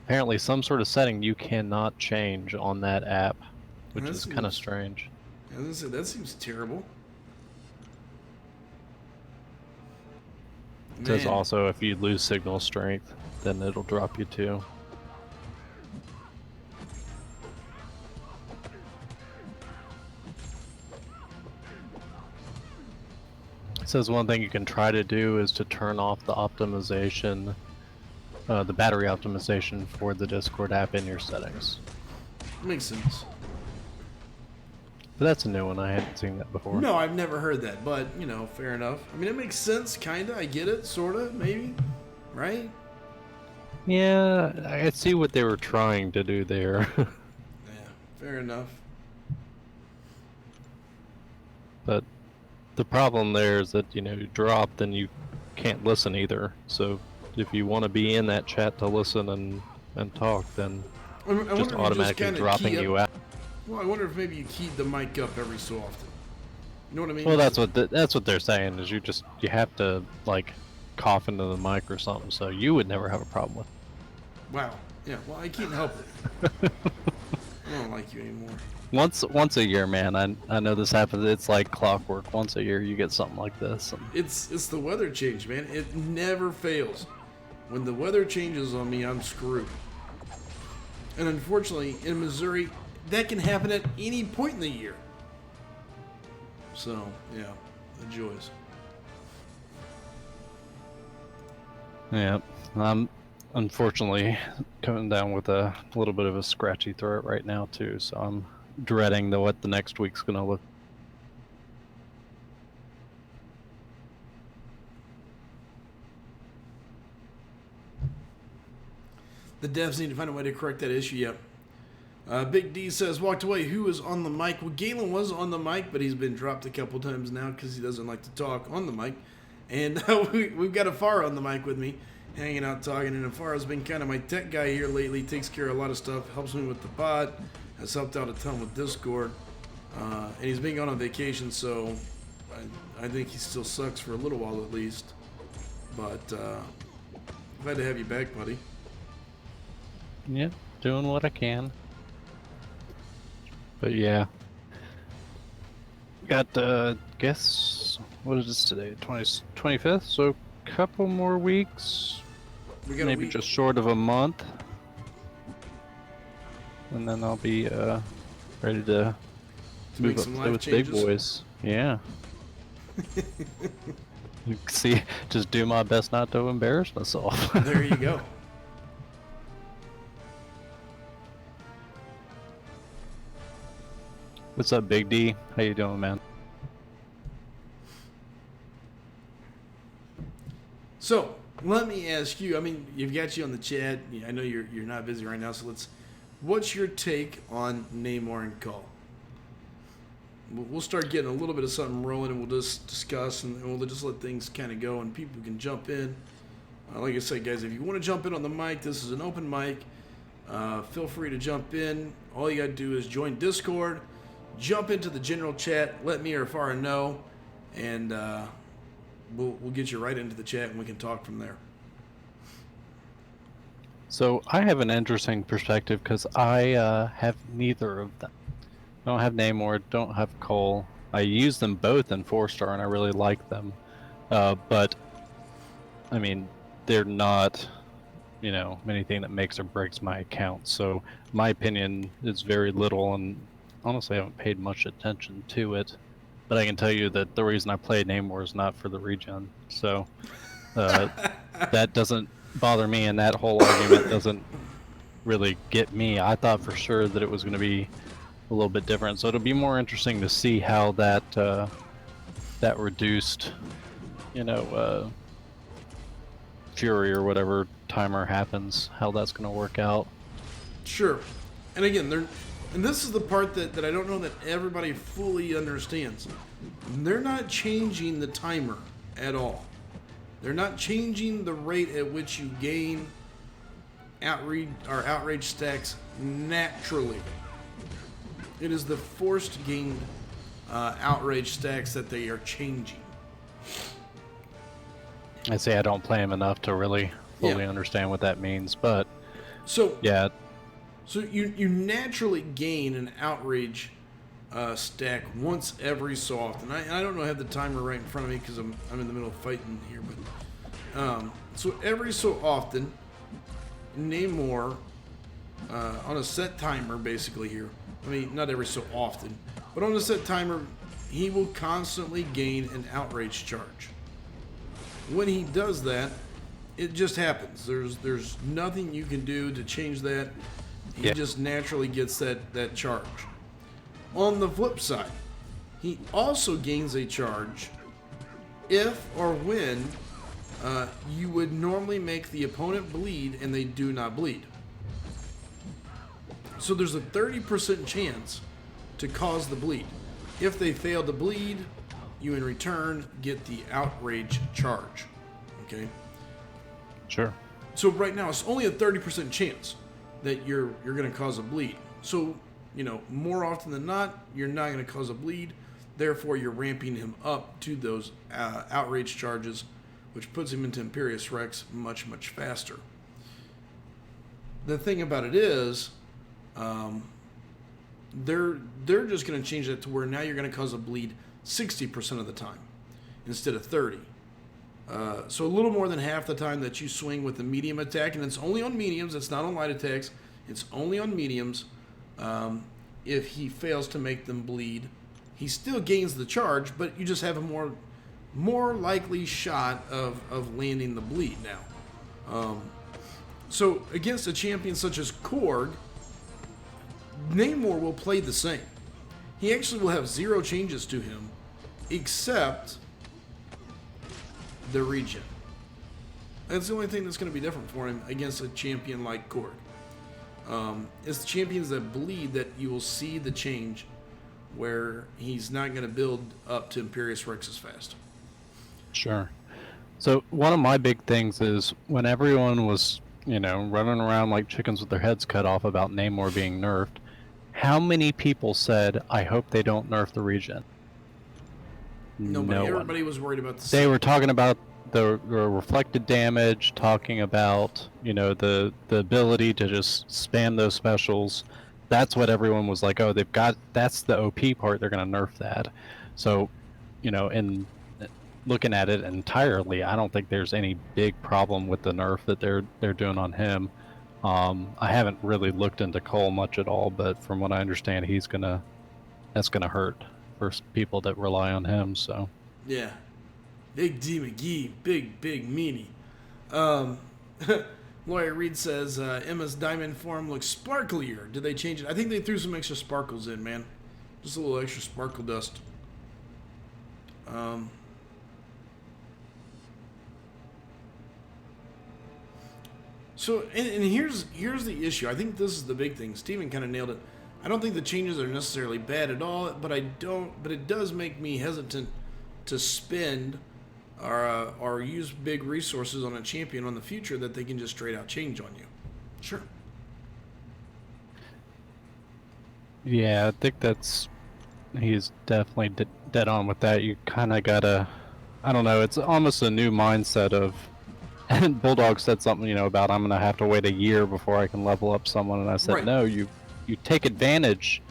apparently some sort of setting you cannot change on that app, which is kind of strange. I was gonna say, that seems terrible. It says also if you lose signal strength, then it'll drop you too. It says one thing you can try to do is to turn off the optimization, the battery optimization for the Discord app in your settings. Makes sense. But that's a new one. I hadn't seen that before. No, I've never heard that, but, fair enough. I mean, it makes sense, kinda. I get it, sorta, maybe. Right? Yeah, I see what they were trying to do there. Yeah, fair enough. But the problem there is that, you drop, then you can't listen either. So if you want to be in that chat to listen and talk, then just automatically dropping you out. Well, I wonder if maybe you keyed the mic up every so often. You know what I mean? Well, that's what they're saying is you have to cough into the mic or something, so you would never have a problem with it. Wow. Yeah. Well, I can't help it. I don't like you anymore. Once a year, man. I know this happens. It's like clockwork. Once a year, you get something like this. It's the weather change, man. It never fails. When the weather changes on me, I'm screwed. And unfortunately, in Missouri, that can happen at any point in the year. So, yeah, the joys. Yeah, I'm unfortunately coming down with a little bit of a scratchy throat right now too, so I'm dreading what the next week's gonna look. The devs need to find a way to correct that issue. Yep. Big D says, walked away. Who was on the mic? Well, Galen was on the mic, but he's been dropped a couple times now because he doesn't like to talk on the mic. And we've got Afara on the mic with me, hanging out talking. And Afara's been kind of my tech guy here lately. Takes care of a lot of stuff, helps me with the pod, has helped out a ton with Discord. And he's been gone on vacation, so I think he still sucks for a little while at least. But glad to have you back, buddy. Yeah, doing what I can. But yeah, got guess what is this today? 25th. So a couple more weeks, We got maybe just short of a month, and then I'll be ready to move up some with life big boys. Yeah. See, just do my best not to embarrass myself. There you go. What's up, Big D? How you doing, man? So let me ask you. I mean, you've got you on the chat. I know you're not busy right now. So let's. What's your take on Namor and Cole? We'll start getting a little bit of something rolling, and we'll just discuss, and we'll just let things kind of go, and people can jump in. Like I said, guys, if you want to jump in on the mic, this is an open mic. Feel free to jump in. All you got to do is join Discord, jump into the general chat, let me or Farah know, and we'll get you right into the chat, and we can talk from there. So I have an interesting perspective because I have neither of them. I don't have Namor, don't have Cole. I use them both in 4-star, and I really like them. But, I mean, they're not, anything that makes or breaks my account. So my opinion is very little, and honestly I haven't paid much attention to it. But I can tell you that the reason I play Namor is not for the regen. So that doesn't bother me, and that whole argument doesn't really get me. I thought for sure that it was going to be a little bit different, so it'll be more interesting to see how that that reduced, fury or whatever timer happens, how that's going to work out. Sure. And again, and this is the part that I don't know that everybody fully understands. They're not changing the timer at all. They're not changing the rate at which you gain outrage stacks naturally. It is the forced gained outrage stacks that they are changing. I say I don't play him enough to really fully understand what that means, but yeah. So you naturally gain an outrage stack once every so often. I don't know, I have the timer right in front of me because I'm in the middle of fighting here, but so every so often, Namor on a set timer basically here. I mean, not every so often, but on a set timer, he will constantly gain an outrage charge. When he does that, it just happens. There's nothing you can do to change that. He just naturally gets that charge. On the flip side, he also gains a charge if or when you would normally make the opponent bleed and they do not bleed. So there's a 30% chance to cause the bleed. If they fail to bleed, you in return get the outrage charge. Okay? Sure. So right now it's only a 30% chance that you're going to cause a bleed. So, more often than not, you're not going to cause a bleed. Therefore, you're ramping him up to those outrage charges, which puts him into Imperious Rex much, much faster. The thing about it is, they're just going to change that to where now you're going to cause a bleed 60% of the time instead of 30. So a little more than half the time that you swing with the medium attack, and it's only on mediums, it's not on light attacks, it's only on mediums. If he fails to make them bleed, he still gains the charge, but you just have a more likely shot of landing the bleed now. So against a champion such as Korg, Namor will play the same. He actually will have 0 changes to him, except the regen. That's the only thing that's going to be different for him against a champion like Korg. It's the champions that bleed that you will see the change where he's not going to build up to Imperious Rex as fast. Sure. So one of my big things is when everyone was, running around like chickens with their heads cut off about Namor being nerfed, how many people said, I hope they don't nerf the regen? Nobody. Everybody was worried about the They were talking about the reflected damage, talking about, the ability to just spam those specials. That's what everyone was like, oh, that's the OP part, they're going to nerf that. So, in looking at it entirely, I don't think there's any big problem with the nerf that they're doing on him. I haven't really looked into Cole much at all, but from what I understand, that's gonna hurt for people that rely on him. So yeah, Big D McGee, big meanie. Lawyer Reed says Emma's diamond form looks sparklier. Did they change it? I think they threw some extra sparkles in, man. Just a little extra sparkle dust. So, and here's the issue. I think this is the big thing. Steven kind of nailed it. I don't think the changes are necessarily bad at all, but it does make me hesitant to spend or use big resources on a champion on the future that they can just straight out change on you. Sure. Yeah, I think he's definitely dead on with that. You kind of gotta, I don't know, it's almost a new mindset of, and Bulldog said something, about I'm gonna have to wait a year before I can level up someone, and I said, Right. no, you take advantage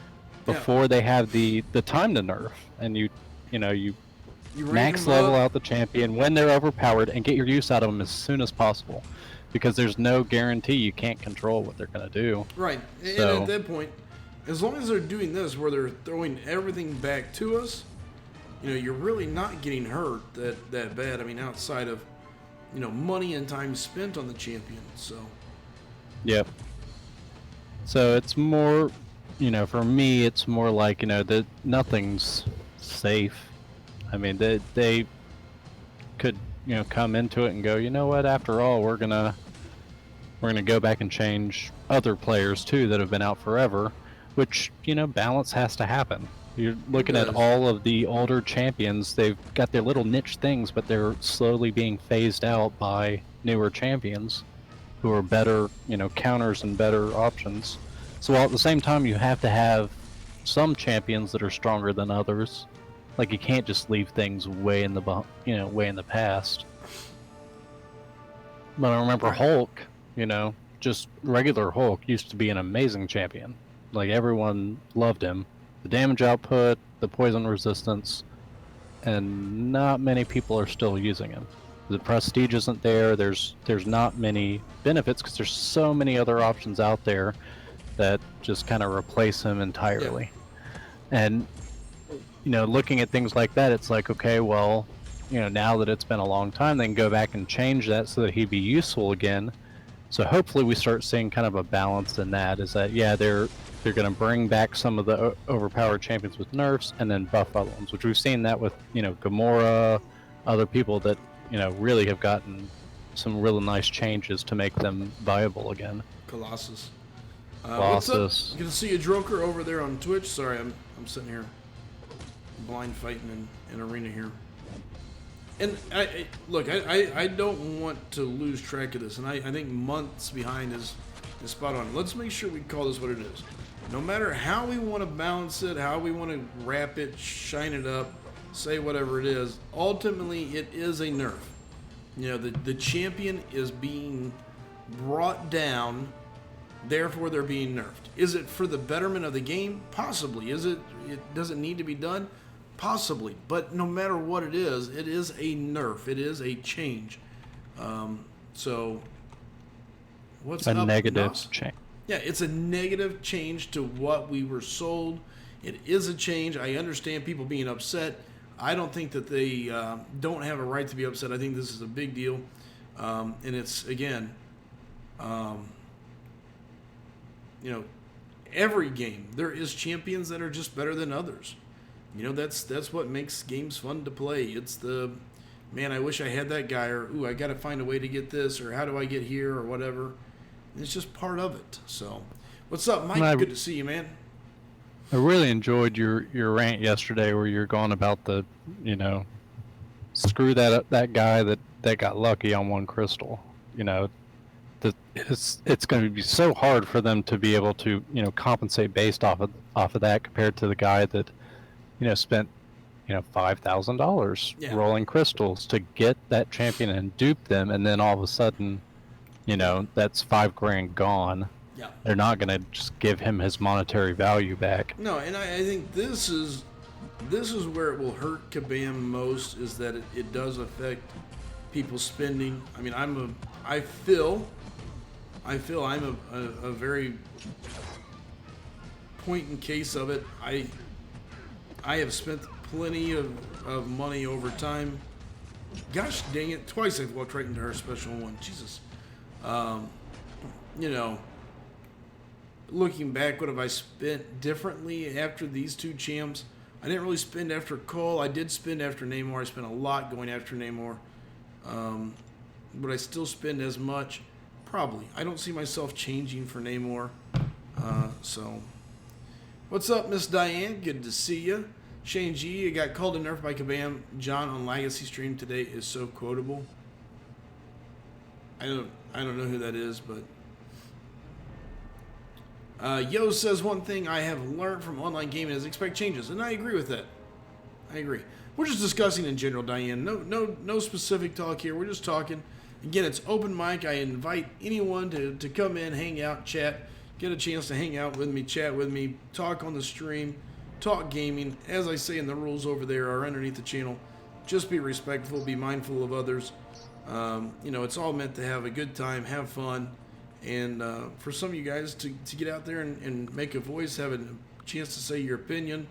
before they have the time to nerf, and you You max level out the champion when they're overpowered and get your use out of them as soon as possible, because there's no guarantee you can't control what they're gonna do. Right. So, and at that point, as long as they're doing this where they're throwing everything back to us, you're really not getting hurt that bad. I mean, outside of, money and time spent on the champion. So. yep. So it's more, for me, it's more like, that nothing's safe. I mean, they could, come into it and go, you know what, after all, we're gonna go back and change other players too that have been out forever, which, balance has to happen. You're looking at all of the older champions, they've got their little niche things, but they're slowly being phased out by newer champions who are better, counters and better options. So while at the same time you have to have some champions that are stronger than others, like you can't just leave things way in the past. But I remember Hulk, just regular Hulk used to be an amazing champion. Like everyone loved him. The damage output, the poison resistance, and not many people are still using him. The prestige isn't there. There's not many benefits because there's so many other options out there that just kind of replace him entirely. Yeah. And looking at things like that, it's like, okay, well, now that it's been a long time, they can go back and change that so that he'd be useful again. So hopefully we start seeing kind of a balance in that. Is that they're going to bring back some of the overpowered champions with nerfs and then buff other ones, which we've seen that with Gamora, other people that really have gotten some really nice changes to make them viable again. Colossus. Colossus. What's up? Good to see you, Droker, over there on Twitch. Sorry, I'm sitting here blind fighting in arena here. And I don't want to lose track of this, and I think months behind is spot on. Let's make sure we call this what it is. No matter how we want to balance it, how we want to wrap it, shine it up, say whatever it is, ultimately it is a nerf. The champion is being brought down, therefore they're being nerfed. Is it for the betterment of the game? Possibly. Does it need to be done? Possibly. But no matter what it is a nerf. It is a change. So what's a up, negative Nos? change? Yeah, it's a negative change to what we were sold. It is a change. I understand people being upset. I don't think that they don't have a right to be upset. I think this is a big deal. And it's, again, every game, there is champions that are just better than others. That's what makes games fun to play. It's the, man, I wish I had that guy, or, ooh, I got to find a way to get this, or how do I get here, or whatever. It's just part of it. So, what's up, Mike? Good to see you, man. I really enjoyed your rant yesterday where you're going about the, screw that guy that got lucky on one crystal. It's going to be so hard for them to be able to, compensate based off of that compared to the guy that, spent, $5,000 rolling crystals to get that champion and dupe them, and then all of a sudden, that's $5,000 gone. Yeah. They're not going to just give him his monetary value back. No, and I think this is where it will hurt Kabam most, is that it does affect people spending. I mean, I feel I'm a very point in case of it. I have spent plenty of money over time. Gosh dang it, twice I've walked right into her special one. Jesus. Looking back, what have I spent differently after these two champs? I didn't really spend after Cole. I did spend after Namor. I spent a lot going after Namor. But I still spend as much. Probably. I don't see myself changing for Namor. So, what's up, Miss Diane? Good to see you. Shane G, you got called a nerf by Kabam. John on Legacy stream today is so quotable. I don't know who that is, but Yo says one thing I have learned from online gaming is expect changes, and I agree with that. I agree. We're just discussing in general, Diane. No specific talk here. We're just talking. Again, it's open mic. I invite anyone to come in, hang out, chat, get a chance to hang out with me, chat with me, talk on the stream, talk gaming. As I say in the rules over there are underneath the channel. Just be respectful, be mindful of others. It's all meant to have a good time, have fun, and for some of you guys to get out there and make a voice, have a chance to say your opinion,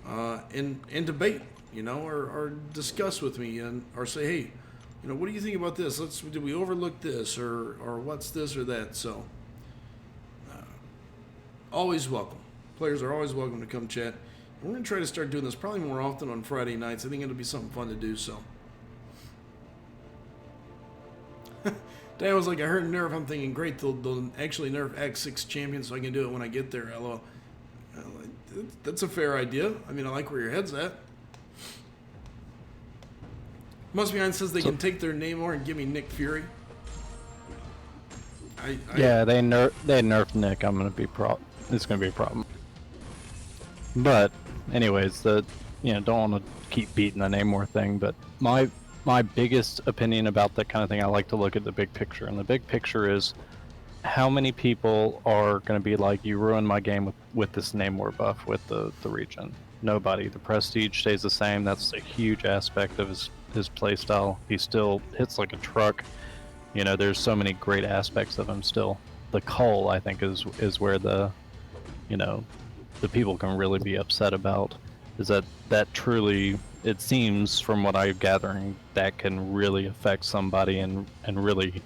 and debate, or discuss with me, or say, hey, what do you think about this? Did we overlook this, or what's this or that? So, always welcome. Players are always welcome to come chat. And we're going to try to start doing this probably more often on Friday nights. I think it'll be something fun to do, so. Dan was like, I heard nerf. I'm thinking, great, they'll actually nerf X6 champion so I can do it when I get there. LOL. That's a fair idea. I mean, I like where your head's at. Must Be On says they can take their Namor and give me Nick Fury. Yeah, they nerfed Nick. It's gonna be a problem. But anyways, don't want to keep beating the Namor thing. But my biggest opinion about that kind of thing, I like to look at the big picture, and the big picture is how many people are going to be like, you ruined my game with this Namor buff with the region. Nobody. The prestige stays the same. That's a huge aspect of his play style. He still hits like a truck. There's so many great aspects of him still. The cull, I think, is where the people can really be upset about. Is that truly, it seems from what I'm gathering, that can really affect somebody and really,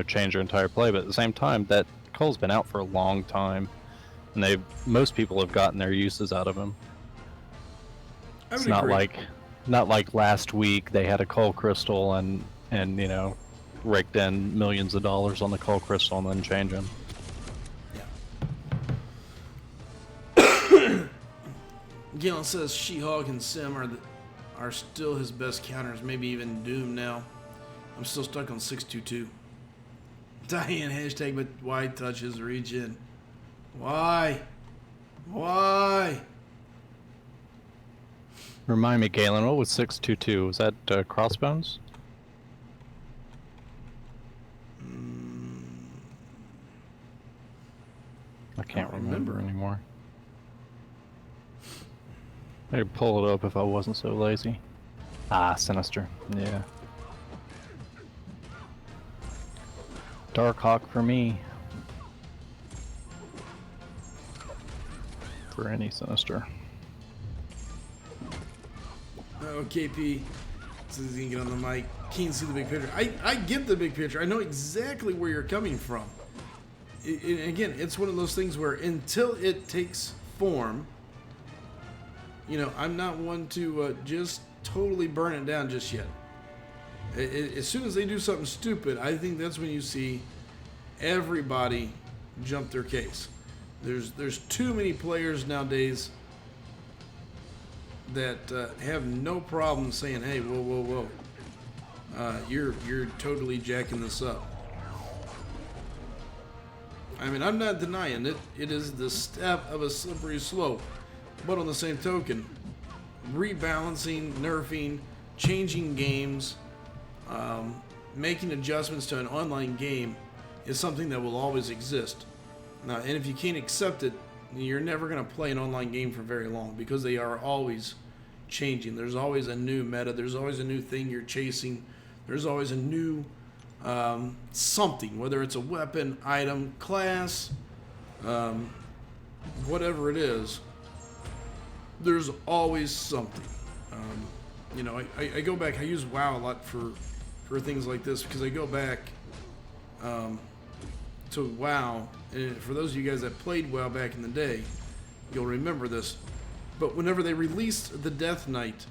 change their entire play. But at the same time, that cull's been out for a long time, and most people have gotten their uses out of him. It's not like last week they had a cull crystal and raked in millions of dollars on the cull crystal and then change him. Yeah. Galen says She-Hulk and Sim are still his best counters, maybe even Doom now. I'm still stuck on 622. Diane, hashtag, but why touches regen? Why? Remind me, Galen, what was 622? Was that Crossbones? I can't remember anymore. I'd pull it up if I wasn't so lazy. Sinister. Yeah. Darkhawk for me. For any Sinister. Oh, KP says he can get on the mic. Can't see the big picture. I get the big picture. I know exactly where you're coming from. Again, it's one of those things where until it takes form, I'm not one to just totally burn it down just yet. As soon as they do something stupid, I think that's when you see everybody jump their case. There's too many players nowadays that have no problem saying, "Hey, whoa, you're totally jacking this up." I mean, I'm not denying it. It is the step of a slippery slope. But on the same token, rebalancing, nerfing, changing games, making adjustments to an online game is something that will always exist. Now, and if you can't accept it, you're never going to play an online game for very long because they are always changing. There's always a new meta. There's always a new thing you're chasing. There's always a new something, whether it's a weapon, item, class, whatever it is. There's always something. I go back. I use WoW a lot for things like this because I go back to WoW. And for those of you guys that played WoW back in the day, you'll remember this. But whenever they released the Death Knight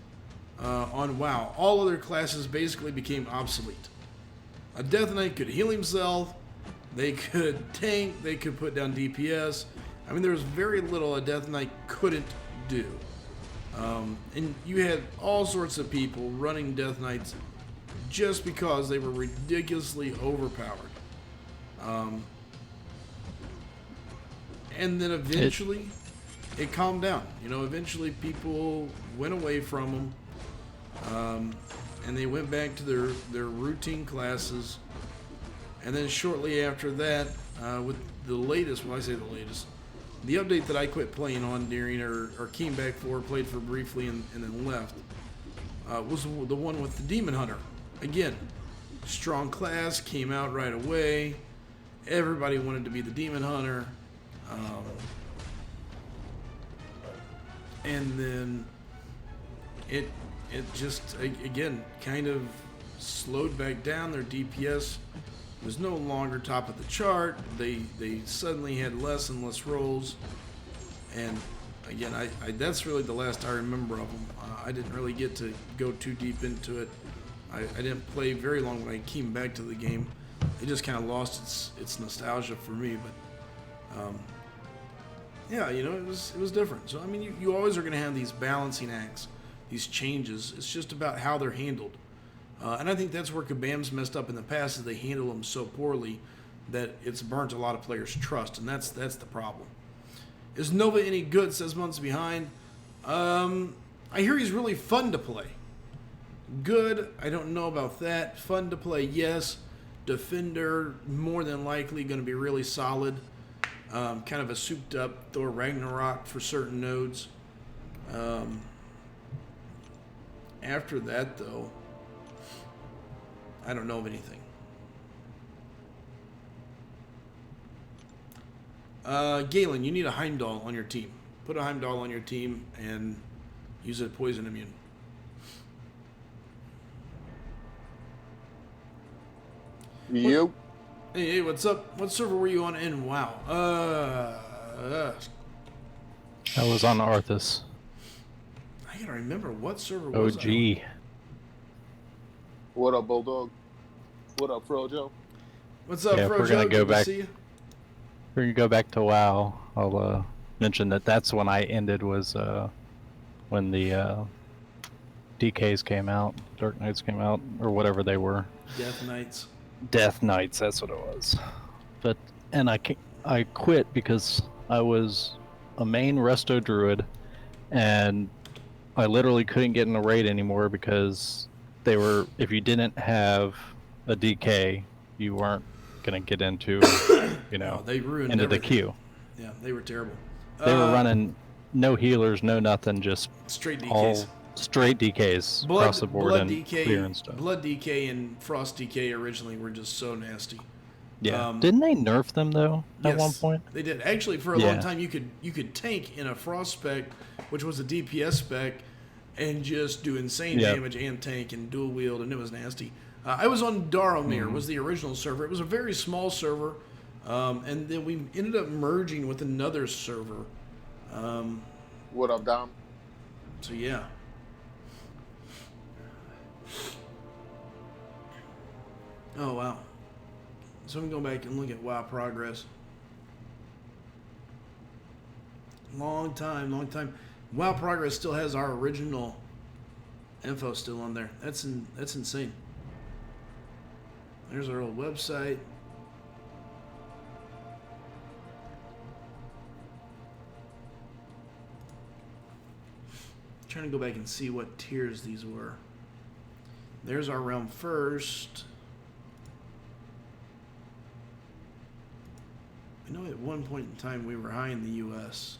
on WoW, all other classes basically became obsolete. A Death Knight could heal himself. They could tank. They could put down DPS. I mean, there was very little a Death Knight couldn't do. And you had all sorts of people running Death Knights just because they were ridiculously overpowered. And then eventually, it calmed down. You know, eventually people went away from them, and they went back to their routine classes. And then shortly after that, with the latest, when I say the latest, the update that I quit playing on during, or came back for, played for briefly and then left, was the one with the Demon Hunter. Again, strong class, came out right away. Everybody wanted to be the Demon Hunter. And then it just, again, kind of slowed back down. Their DPS was no longer top of the chart. They suddenly had less and less rolls. And again, I that's really the last I remember of them. I didn't really get to go too deep into it. I didn't play very long when I came back to the game. It just kind of lost its nostalgia for me. But yeah, you know, it was different. So I mean, you always are going to have these balancing acts, these changes. It's just about how they're handled. And I think that's where Kabam's messed up in the past, is they handle them so poorly that it's burnt a lot of players' trust, and that's the problem. Is Nova any good? Says Months Behind. I hear he's really fun to play. Good, I don't know about that. Fun to play, yes. Defender, more than likely going to be really solid. Kind of a souped-up Thor Ragnarok for certain nodes. After that, though, I don't know of anything. Galen, you need a Heimdall on your team. Put a Heimdall on your team and use it poison immune. Yep. Hey, what's up? What server were you on in WoW? I was on Arthas. I gotta remember what server was OG. I on? What up, Bulldog? What up, Frojo? What's up, Yeah, if Frojo? we're gonna go Good to back- see you. We're gonna go back to WoW. I'll mention that's when I ended, was when the DKs came out, Dark Knights came out, or whatever they were. Death Knights. Death Knights, that's what it was. But I quit because I was a main Resto Druid, and I literally couldn't get in the raid anymore because they were, if you didn't have a DK, you weren't gonna get into, you know, They ruined into the everything. queue. Yeah, they were terrible. They were running no healers, no nothing, just straight DKs. all straight DKs across the board and clear and stuff. Blood DK and Frost DK originally were just so nasty. Yeah. Didn't they nerf them though at Yes, one point? they did. Actually, for a long Yeah. time, you could tank in a Frost spec, which was a DPS spec, and just do insane Yep. damage and tank and dual wield, and it was nasty. I was on Daromir, Mm-hmm. was the original server. It was a very small server, and then we ended up merging with another server. What up, Dom? So yeah. Oh wow. So I'm going to go back and look at WoW progress. Long time. WoW progress still has our original info still on there. That's insane. There's our old website. Trying to go back and see what tiers these were. There's our realm first. I know at one point in time we were high in the U.S.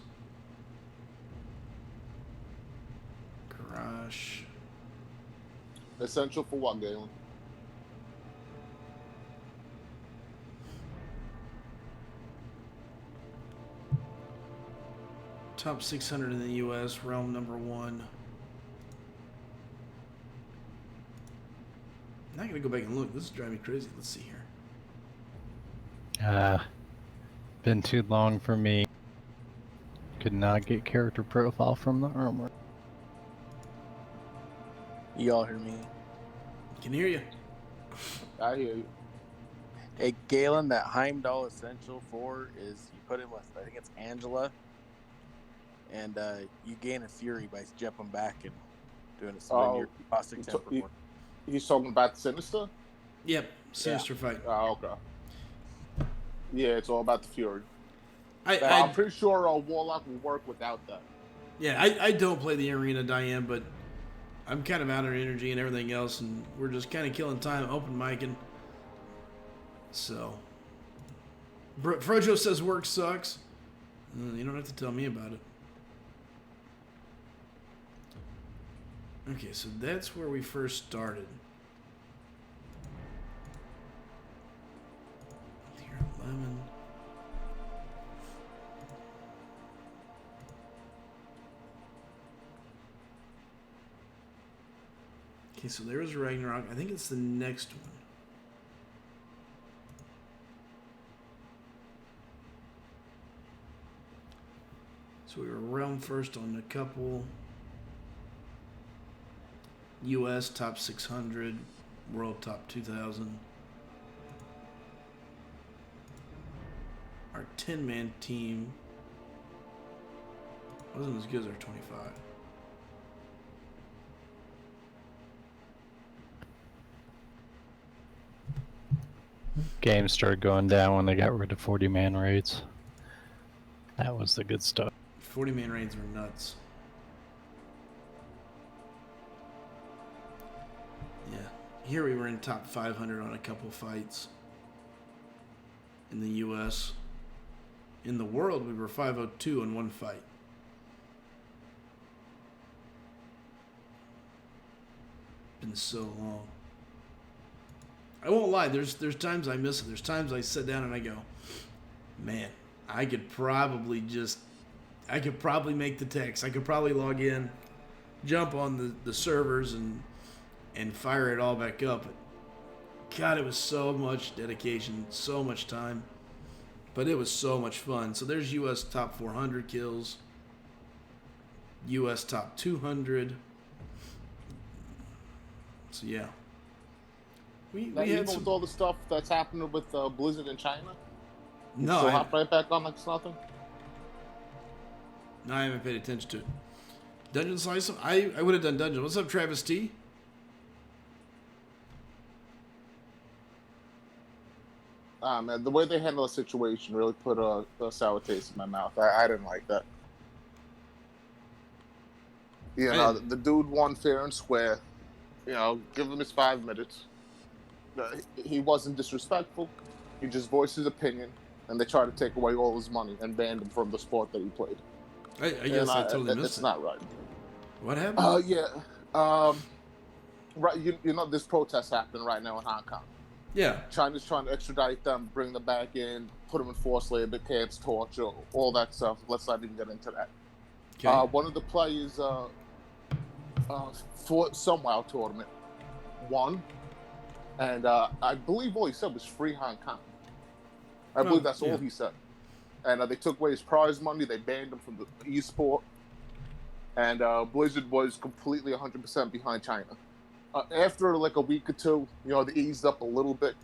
Garage. Essential for what, Galen? Top 600 in the U.S. Realm number 1. I'm not gonna go back and look. This is driving me crazy. Let's see here. Been too long for me. Could not get character profile from the armor. Y'all hear me? Can hear you. I hear you. Hey, Galen, that Heimdall Essential 4 is you put him with, I think it's Angela, and you gain a Fury by jumping back and doing some linear caustic temper work. He's talking about Sinister? Yep, Sinister Fight. Oh, okay. Yeah, it's all about the Fury. I'm I'm pretty sure Warlock will work without that. Yeah, I don't play the arena, Diane, but I'm kind of out of energy and everything else, and we're just kind of killing time, open micing. So, Frojo says work sucks. You don't have to tell me about it. Okay, so that's where we first started. Here, 11. Okay, so there was Ragnarok. I think it's the next one. So we were realm first on a couple. US top 600, world top 2000. Our 10-man team wasn't as good as our 25. Games started going down when they got rid of 40-man raids. That was the good stuff. 40-man raids were nuts. Yeah. Here we were in top 500 on a couple fights. In the US. In the world, we were 502 in one fight. Been so long. I won't lie, there's times I miss it. There's times I sit down and I go, man, I could probably make the text. I could probably log in, jump on the servers and fire it all back up. But God, it was so much dedication, so much time. But it was so much fun. So there's US top 400 kills. US top 200. So yeah. We had Even some... with all the stuff that's happening with Blizzard in China? No, so hop right back on like it's nothing? No, I haven't paid attention to it. Dungeon Slice? I would have done Dungeon. What's up, Travis T? Man, the way they handle the situation really put a sour taste in my mouth. I didn't like that. You know, the dude won fair and square. You know, give him his 5 minutes. He wasn't disrespectful. He just voiced his opinion, and they tried to take away all his money and banned him from the sport that he played. I guess I totally missed it. It's not right. What happened? Yeah. Right. You know, this protest happening right now in Hong Kong. Yeah. China's trying to extradite them, bring them back in, put them in forced labor camps, torture, all that stuff. Let's not even get into that. Okay. One of the players for some WoW tournament won, and I believe all he said was free Hong Kong. I believe that's all he said. And they took away his prize money. They banned him from the esport. And Blizzard was completely 100% behind China. After like a week or two, you know, they eased up a little bit,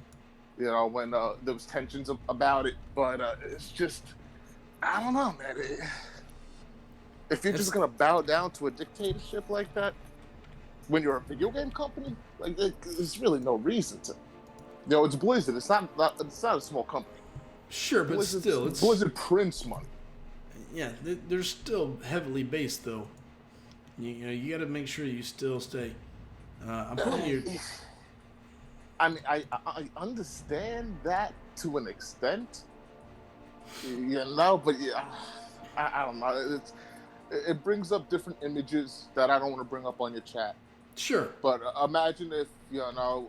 you know, when there was tensions about it. But it's just, I don't know, man. If you're just going to bow down to a dictatorship like that, when you're a video game company, like there's really no reason to. You know, it's Blizzard. It's not a small company. Sure, but still, it's Blizzard prints money. Yeah, they're still heavily based, though. You know, you got to make sure you still stay. I'm putting you. I mean, I understand that to an extent, you know, but yeah, I don't know. It brings up different images that I don't want to bring up on your chat. Sure. But imagine if, you know,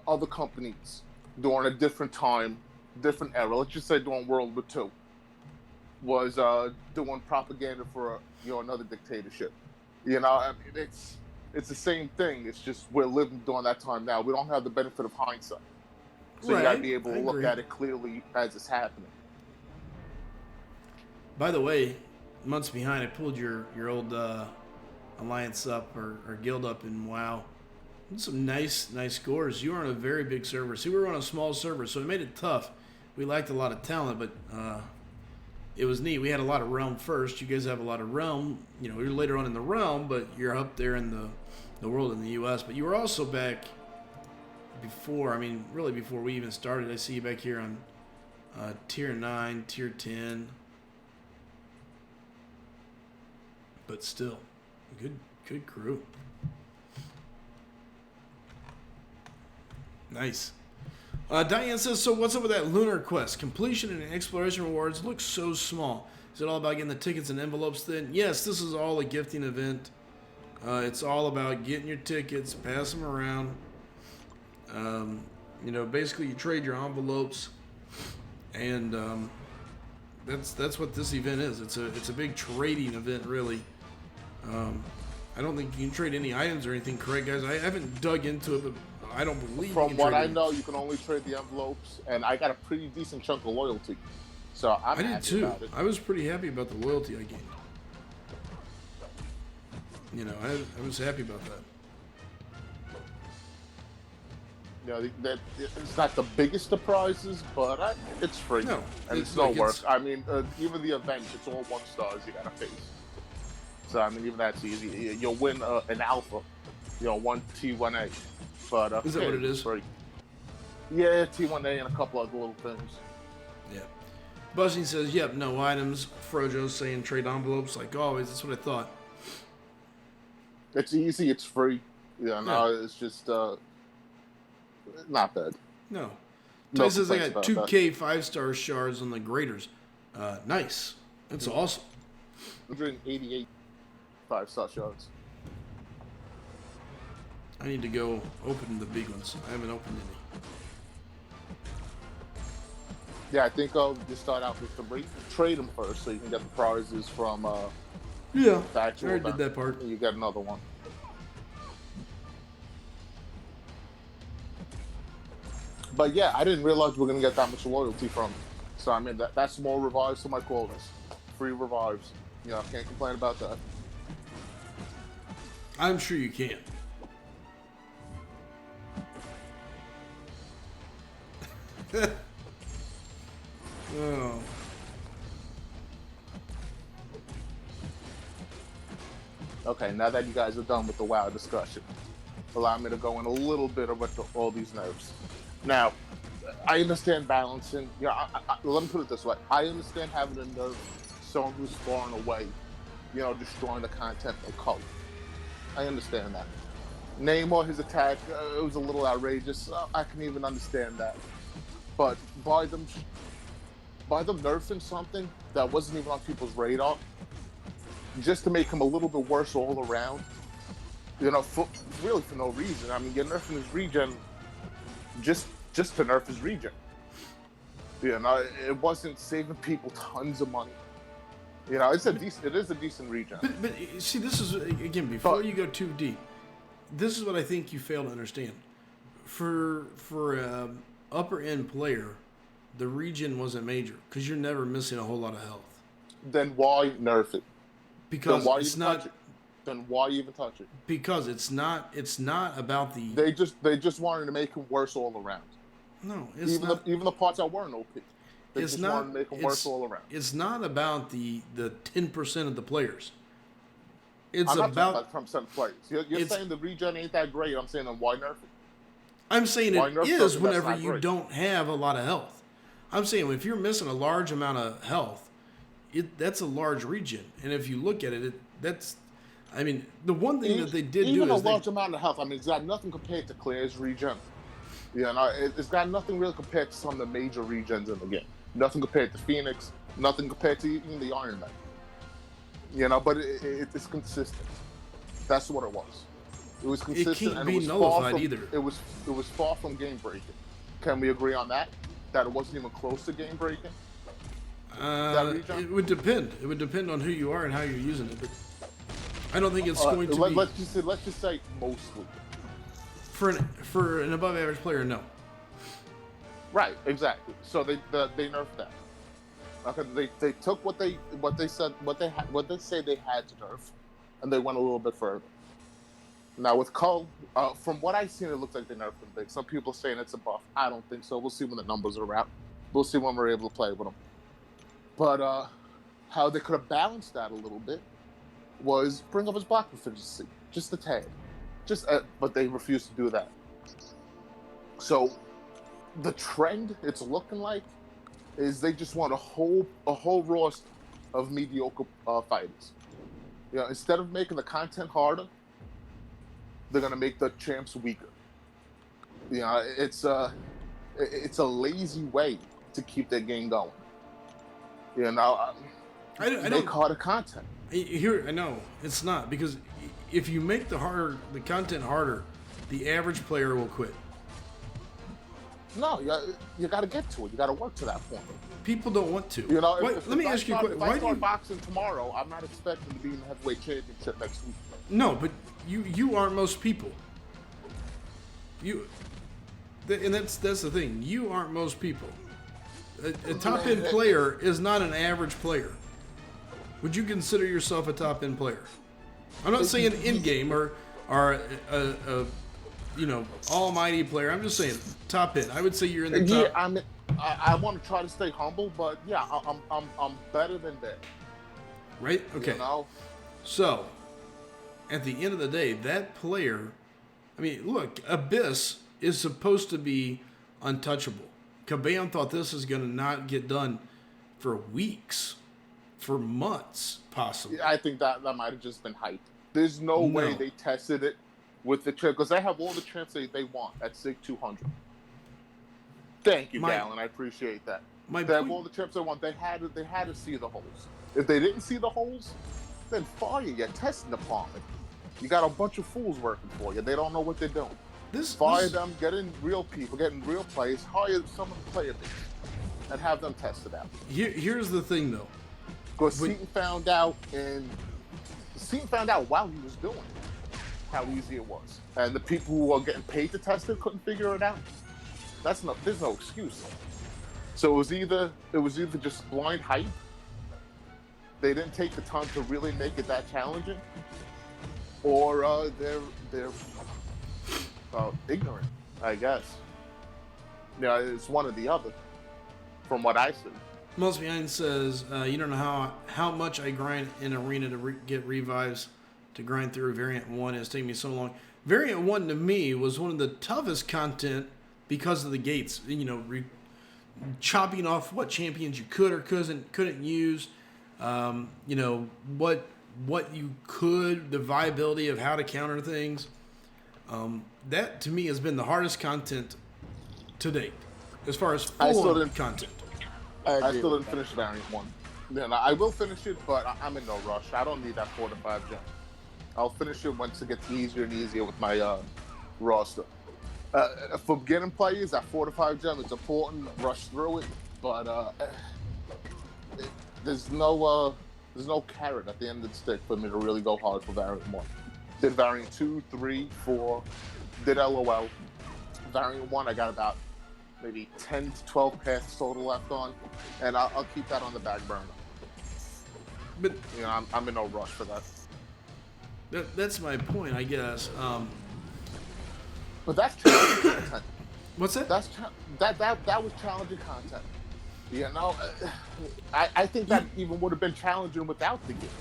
other companies during a different time, different era, let's just say during World War II, was doing propaganda for another dictatorship. You know, I mean, it's the same thing. It's just we're living during that time now. We don't have the benefit of hindsight, so you gotta be able to look at it clearly as it's happening. By the way, months behind, I pulled your old alliance up or guild up in WoW. Some nice scores. You were on a very big server. See, we were on a small server, so it made it tough. We lacked a lot of talent, but it was neat. We had a lot of realm first. You guys have a lot of realm. You know, you're later on in the realm, but you're up there in the world in the U.S. But you were also back before. I mean, really before we even started. I see you back here on tier 9, tier 10. But still, good crew. Nice. Diane says, so what's up with that lunar quest? Completion and exploration rewards look so small. Is it all about getting the tickets and envelopes then? Yes, this is all a gifting event. It's all about getting your tickets, pass them around. You know, basically you trade your envelopes, and that's what this event is. It's a big trading event, really. I don't think you can trade any items or anything, correct, guys? I haven't dug into it, but I don't believe. From what I know, you can only trade the envelopes, and I got a pretty decent chunk of loyalty, so I did too. About it. I was pretty happy about the loyalty I gained. You know, I was happy about that. You know, it's not the biggest of prizes, but it's free. No, and it's no work. I mean, even the event, it's all 1 stars you gotta face. So I mean, even that's easy. You'll win an alpha, you know, 1 T1A. But is that what it is? Free. Yeah, T1A and a couple other little things. Yeah. Buzzing says, yep, no items. Frojo's saying trade envelopes like always. That's what I thought. It's easy. It's free. Yeah, no, it's just not bad. No. Ty says I got 2K 5-star shards on the graders. Nice. That's awesome. 188 5-star shards. I need to go open the big ones. I haven't opened any. Yeah, I think I'll just start out with the trade them first, so you can get the prizes from. Yeah, the actual I already did that part. You get another one. But yeah, I didn't realize we're gonna get that much loyalty from. So I mean, that's more revives to my quotas. Free revives. You know, I can't complain about that. I'm sure you can. Oh. Okay, now that you guys are done with the WoW discussion, allow me to go in a little bit about all these nerfs. Now, I understand balancing. Yeah, let me put it this way. I understand having a nerf someone who's far and away, you know, destroying the content of color. I understand that. Namor, his attack, it was a little outrageous. I can even understand that. But by them nerfing something that wasn't even on people's radar, just to make him a little bit worse all around, you know, really for no reason. I mean, you're nerfing his regen just to nerf his regen. You know, it wasn't saving people tons of money. You know, it is a decent regen. But see, this is, again, before you go too deep, this is what I think you fail to understand. For upper end player, the regen wasn't major because you're never missing a whole lot of health. Then why nerf it? Because it's not. Then why even touch it? Because it's not about the. They just wanted to make him worse all around. No, it's not. Even the parts that weren't OP. They it's just not, wanted to make him worse all around. It's not about the 10% of the players. It's I'm not about talking about 10% of players. You're saying the regen ain't that great. I'm saying then why nerf it? I'm saying Why it nerf is something whenever that's not you great? don't have a lot of health. I'm saying if you're missing a large amount of health, that's a large regen. And if you look at it, that's. I mean, the one thing that they did do is even a large amount of health. I mean, it's got nothing compared to Claire's regen. You know, it's got nothing really compared to some of the major regens in the game. Nothing compared to Phoenix. Nothing compared to even the Iron Man. You know, but it's consistent. That's what it was. It was consistent. It can't and be it was nullified from, either. It was far from game breaking. Can we agree on that? That it wasn't even close to game breaking. It would depend. It would depend on who you are and how you're using it. But I don't think it's going to be. Let's just say mostly. For an above average player, no. Right, exactly. So they nerfed that. Okay, they took what they say they had to nerf, and they went a little bit further. Now with Cull, from what I've seen, it looks like they nerfed him big. Some people are saying it's a buff. I don't think so. We'll see when the numbers are out. We'll see when we're able to play with him. But how they could have balanced that a little bit was bring up his block efficiency, just a tad. But they refused to do that. So the trend it's looking like is they just want a whole roster of mediocre fighters. You know, instead of making the content harder, they're gonna make the champs weaker. You know, it's a lazy way to keep their game going. You know, I make don't harder content. here. I know it's not, because if you make the content harder, the average player will quit. No, you got to get to it. You got to work to that point. People don't want to. You know, let me ask you a question. If I start boxing tomorrow, I'm not expecting to be in the heavyweight championship next week. No, but you aren't most people. And that's the thing. You aren't most people. A top end player is not an average player. Would you consider yourself a top end player? I'm not saying in game or a almighty player. I'm just saying top end. I would say you're in the top. Yeah, I want to try to stay humble, but yeah, I'm better than that. Right? Okay. You know? So, at the end of the day, that player, I mean, look, Abyss is supposed to be untouchable. Kabam thought this is going to not get done for weeks, for months, possibly. I think that might have just been hype. There's no way they tested it with the champ, because they have all the champs they want at SIG 200. Thank you, Gallon. I appreciate that. They have all the champs they want. They had to see the holes. If they didn't see the holes, then fire your testing department. You got a bunch of fools working for you. They don't know what they're doing. Fire them, get in real people, get in real players, hire someone to play a bit, and have them test it out. Here's the thing, though. Because Seaton found out while he was doing it how easy it was, and the people who were getting paid to test it couldn't figure it out. There's no excuse. So it was either just blind hype. They didn't take the time to really make it that challenging, or they're ignorant, I guess. Yeah, it's one or the other, from what I see. Most Behind says, you don't know how much I grind in Arena to get revives, to grind through Variant 1. It's taking me so long. Variant 1 to me was one of the toughest content because of the gates. You know, chopping off what champions you could or couldn't use. You know, what you could, the viability of how to counter things. That to me has been the hardest content to date, as far as full content. I still didn't finish Variant 1. Yeah, I will finish it, but I'm in no rush. I don't need that 4 to 5 gem. I'll finish it once it gets easier and easier with my roster. For beginning players, that 4 to 5 gem is important. Rush through it, but there's no carrot at the end of the stick for me to really go hard for Variant 1. Did Variant 2, 3, 4, did LOL. Variant 1, I got about maybe 10 to 12 paths total left on, and I'll keep that on the back burner. But you know, I'm in no rush for that. That's my point, I guess. But that's challenging content. What's that? That was challenging content. You know, I think that even would have been challenging without the games.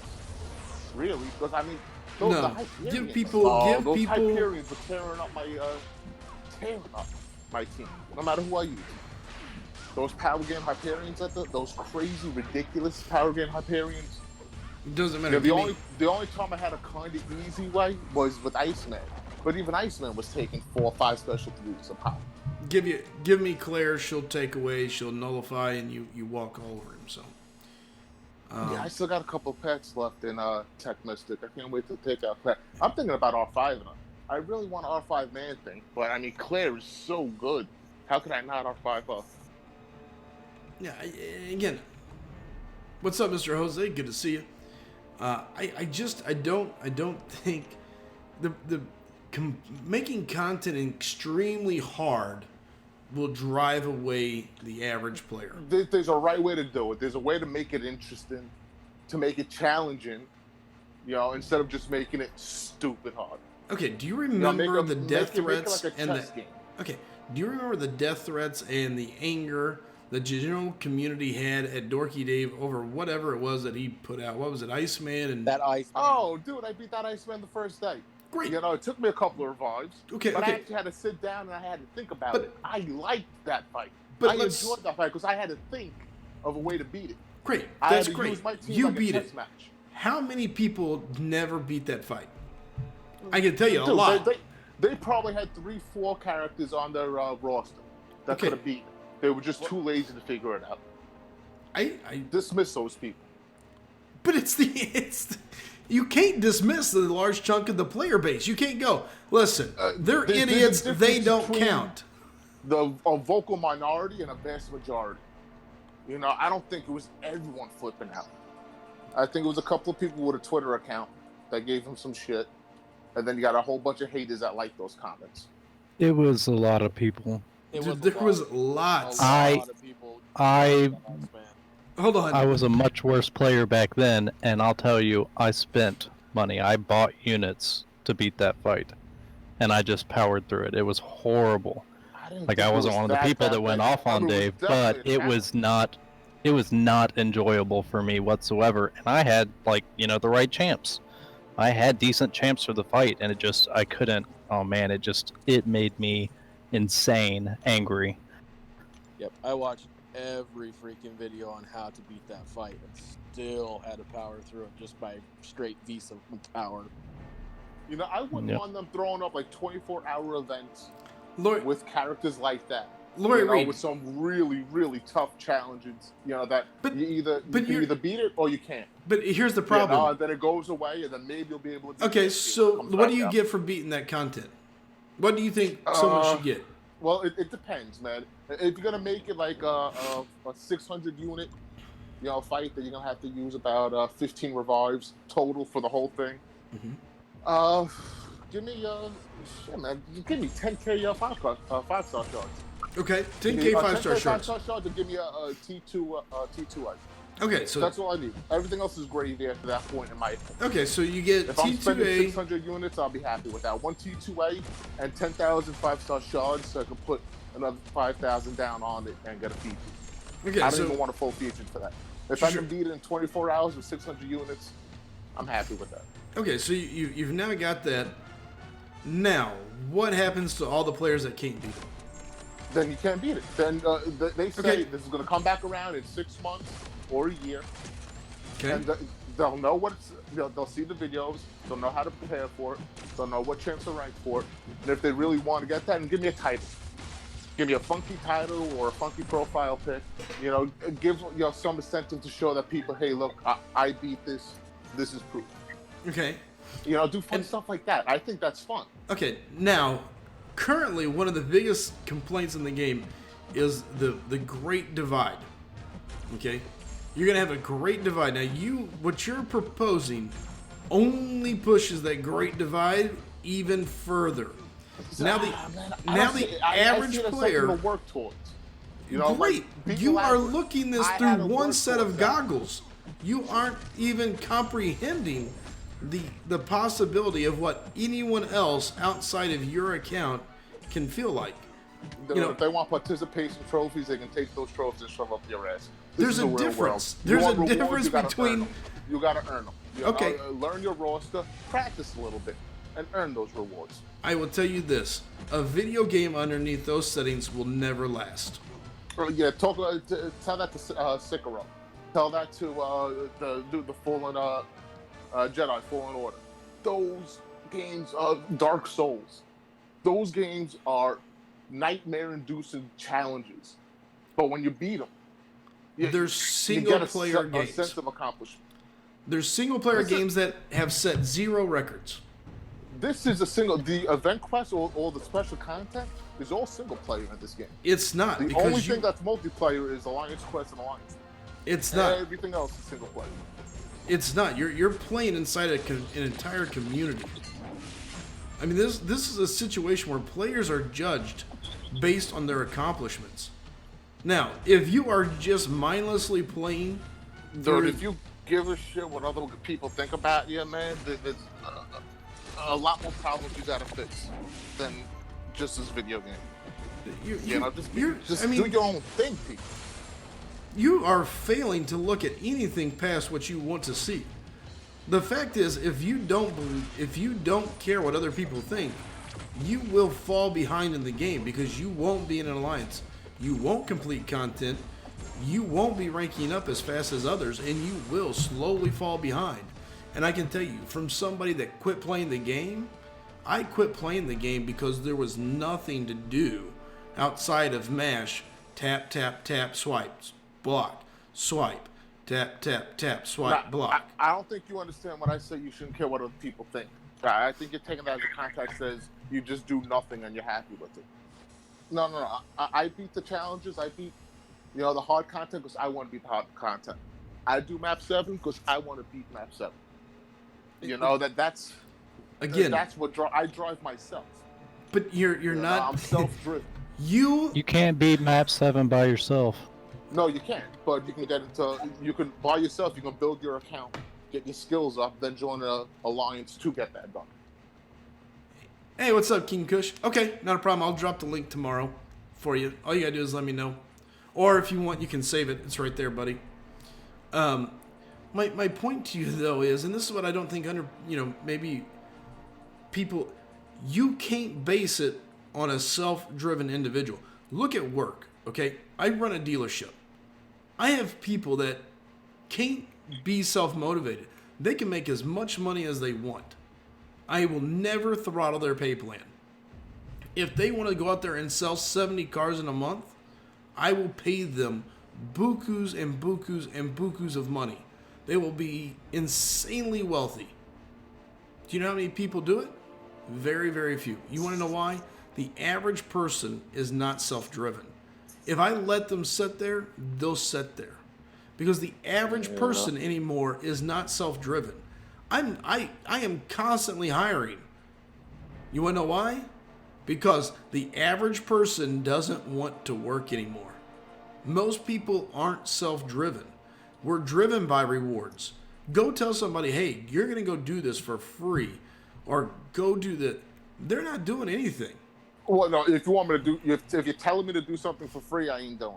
Really, because I mean, those Hyperions. Give people. Those Hyperions were tearing up my team, no matter who I use. Those power game Hyperions, those crazy, ridiculous power game Hyperions. It doesn't matter. Yeah, the only time I had a kind of easy way was with Iceman, but even Iceman was taking 4 or 5 special 3s of power. Give me Claire. She'll take away. She'll nullify, and you walk all over him. So. Yeah, I still got a couple of pets left in Tech Mystic. I can't wait to take out Claire. I'm thinking about R5 now. I really want R5 man thing, but I mean Claire is so good. How could I not R5 up? Yeah, again. What's up, Mr. Jose? Good to see you. I don't think making content extremely hard will drive away the average player. There's a right way to do it. There's a way to make it interesting, to make it challenging, you know, instead of just making it stupid hard. Okay, do you You know, remember make the death make it threats like a and the chess game. Okay, do you remember the death threats and the anger the general community had at Dorky Dave over whatever it was that he put out? What was it, Iceman? And That ice. Oh, dude, I beat that Iceman the first day. great. You know, it took me a couple of revives. Okay, but I okay. actually had to sit down and I had to think about But- it. I liked that fight. but I let's- enjoyed that fight because I had to think of a way to beat it. Great, I had that's to great. use my team You like a beat chess it. match. How many people never beat that fight? I can tell you a Dude, lot. They probably had 3-4 characters on their roster that Okay. could have beat it. They were just too lazy to figure it out. I Dismiss those people. But you can't dismiss the large chunk of the player base. You can't go, listen, they're there's a idiots, they difference don't between- count. A vocal minority and a vast majority. You know, I don't think it was everyone flipping out. I think it was a couple of people with a Twitter account that gave him some shit. And then you got a whole bunch of haters that like those comments. It was a lot of people. Dude, there was lots. A lot of people. I Hold on. I was a much worse player back then, and I'll tell you, I spent money. I bought units to beat that fight, and I just powered through it. It was horrible. Like, I wasn't one of the people that went off on Dave, but it was not enjoyable for me whatsoever. And I had, like, you know, the right champs. I had decent champs for the fight, and I couldn't. Oh man, it made me insane, angry. Yep, I watched every freaking video on how to beat that fight and still had to power through it just by straight Visa power. You know, I wouldn't Yep. want them throwing up like 24-hour events Lori, with characters like that. Lori You know, Reed. with some really, really tough challenges. You know, that But- you but can you're- either beat it or you can't. But here's the You problem. know, then it goes away, and then maybe you'll be able to. beat Okay, it. so It comes what back do you out. get for beating that content? What do you think someone should get? Well, it depends, man. If you're gonna make it like a 600 unit, you know, fight, then you're gonna have to use about 15 revives total for the whole thing. Mhm. Give me shit, man. Give me 10K 5-star shards. Okay, Give 10K me, 5-star 10K shards. 5-star shards, and give me a T2 item. Okay, so That's all I need. Everything else is gravy after that point in my opinion. okay, so you get If I'm spending T2A. 600 units, I'll be happy with that. One T2A and 10,000 5-star shards, so I can put another 5,000 down on it and get a feature. Okay, I don't so even want a full feature for that. If I Sure. can beat it in 24 hours with 600 units, I'm happy with that. okay, so you've now got that. Now, what happens to all the players that can't beat it? Then you can't beat it. Then they say Okay. this is going to come back around in 6 months or a year, Okay, and they'll know what it's. They'll see the videos. They'll know how to prepare for it. They'll know what champs are ranked for it. And if they really want to get that, and give me a title. Give me a funky title or a funky profile pick. You know, give some incentive to show that people, hey, look, I beat this. This is proof. okay, You know, do fun And- stuff like that. I think that's fun. okay. Now, currently, one of the biggest complaints in the game is the Great Divide. Okay, you're gonna have a Great Divide. Now, what you're proposing only pushes that Great Divide even further. Now the Man, average see it as player. something to work towards. You know, Great. like, beat You the are average. looking this I had through to one work set of towards that. goggles. You aren't even comprehending the possibility of what anyone else outside of your account can feel like. You know, If they want participation trophies, they can take those trophies and shove up your ass. This There's is a the real difference. world. You There's want a rewards, difference you gotta between- earn them. You got to earn them. Okay. Learn your roster, practice a little bit, and earn those rewards. I will tell you this: a video game underneath those settings will never last. Yeah, tell that to Sekiro. Tell that to the Fallen Jedi Fallen Order. Those games, Dark Souls. Those games are nightmare-inducing challenges. But when you beat them, There's you get single-player a games. sense of accomplishment. There's single-player Listen. games that have set 0 records. This is the event quest or the special content is all single player in this game. It's not The because only you. thing that's multiplayer is Alliance Quest and Alliance. It's not. Everything else is single player. It's not. You're playing inside an entire community. I mean, this is a situation where players are judged based on their accomplishments. Now, if you are just mindlessly playing, Dude, if you give a shit what other people think about you, man, a lot more problems you gotta fix than just this video game. Just do your own thing, people. You are failing to look at anything past what you want to see. The fact is, if you don't care what other people think, you will fall behind in the game because you won't be in an alliance. You won't complete content. You won't be ranking up as fast as others, and you will slowly fall behind. And I can tell you, from somebody that quit playing the game, I quit playing the game because there was nothing to do outside of mash, tap, tap, tap, swipes, block, swipe, tap, tap, tap, swipe, block. I don't think you understand when I say you shouldn't care what other people think. I think you're taking that as a context says you just do nothing and you're happy with it. No. I beat the challenges. I beat, the hard content because I want to beat the hard content. I do map 7 because I want to beat map 7. That's again. That's what I drive myself. But you're not. I'm self-driven. You can't beat map 7 by yourself. No, you can't. But you can you can by yourself. You can build your account, get your skills up, then join an alliance to get that done. Hey, what's up, King Kush? Okay, not a problem. I'll drop the link tomorrow for you. All you gotta do is let me know. Or if you want, you can save it. It's right there, buddy. My point to you, though, is, and this is what I don't think maybe people, you can't base it on a self-driven individual. Look at work, okay? I run a dealership. I have people that can't be self-motivated. They can make as much money as they want. I will never throttle their pay plan. If they want to go out there and sell 70 cars in a month, I will pay them bukus and bukus and bukus of money. They will be insanely wealthy. Do you know how many people do it? Very, very few. You want to know why? The average person is not self-driven. If I let them sit there, they'll sit there. Because the average person anymore is not self-driven. I am constantly hiring. You want to know why? Because the average person doesn't want to work anymore. Most people aren't self-driven. We're driven by rewards. Go tell somebody, hey, you're going to go do this for free. Or go do that. They're not doing anything. Well, no, if you want me to do, if you're telling me to do something for free, I ain't doing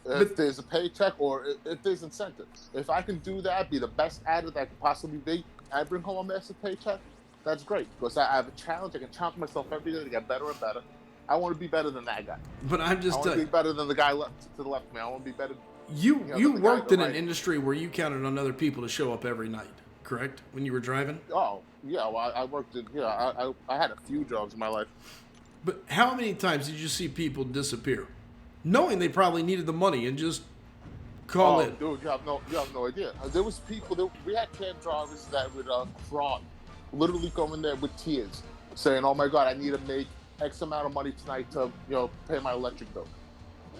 it. If there's a paycheck or if there's incentives. If I can do that, be the best at it I could possibly be, I bring home a massive paycheck, that's great. Because I have a challenge, I can challenge myself every day to get better and better. I want to be better than that guy. But I'm just I want to be better than the guy to the left of me. I want to be better. You worked in an industry where you counted on other people to show up every night, correct? When you were driving? Oh, yeah. Well, I worked in, I had a few jobs in my life. But how many times did you see people disappear? Knowing they probably needed the money and just call in. Dude, you have no idea. There was people, we had cab drivers that would cry, literally go in there with tears, saying, oh my God, I need to make X amount of money tonight to, pay my electric bill.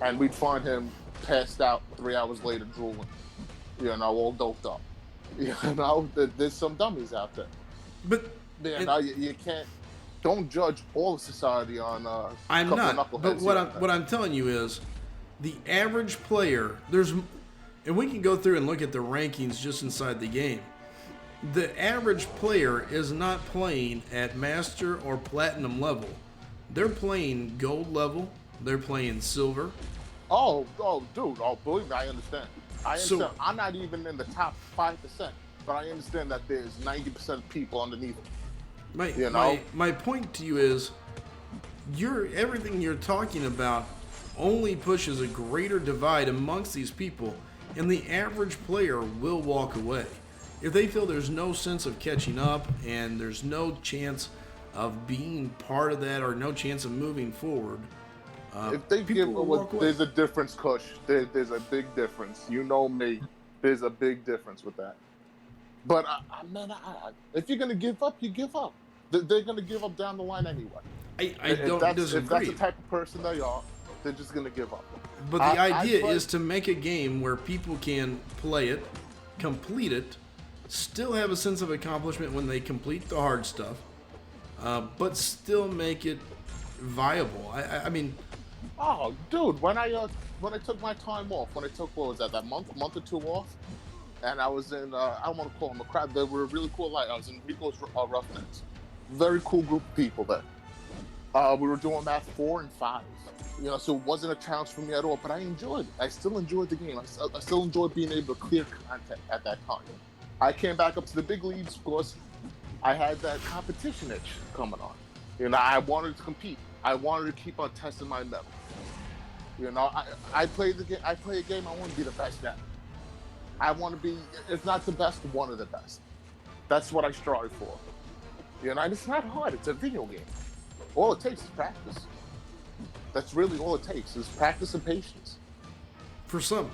And we'd find him passed out 3 hours later, drooling, all doped up. There's some dummies out there. But you can't. Don't judge all of society on. I'm not. But what I'm telling you is, the average player. And we can go through and look at the rankings just inside the game. The average player is not playing at master or platinum level. They're playing gold level. They're playing silver. Oh, dude. Oh, believe me, I understand. So, I'm not even in the top 5%, but I understand that there's 90% of people underneath it. My point to you is, everything you're talking about only pushes a greater divide amongst these people, and the average player will walk away. If they feel there's no sense of catching up and there's no chance of being part of that or no chance of moving forward, if they there's a difference, Kush. There's a big difference. You know me. There's a big difference with that. But if you're gonna give up, you give up. They're gonna give up down the line anyway. I don't disagree. If that's the type of person they are, they're just gonna give up. But the idea is to make a game where people can play it, complete it, still have a sense of accomplishment when they complete the hard stuff, but still make it viable. I mean. Oh, dude! When I took my time off, what was that month or two off? And I was in, I don't want to call them a crowd, they were really cool light. I was in Rico's Roughnecks. Very cool group of people there. We were doing math 4 and 5. So it wasn't a challenge for me at all, but I enjoyed it. I still enjoyed the game. I still enjoyed being able to clear content at that time. I came back up to the big leagues because I had that competition itch coming on. I wanted to compete. I wanted to keep on testing my mettle. I play the game. I play a game. I want to be the best at. I want to be, if not the best, one of the best. That's what I strive for. And it's not hard. It's a video game. All it takes is practice. That's really all it takes is practice and patience. For some.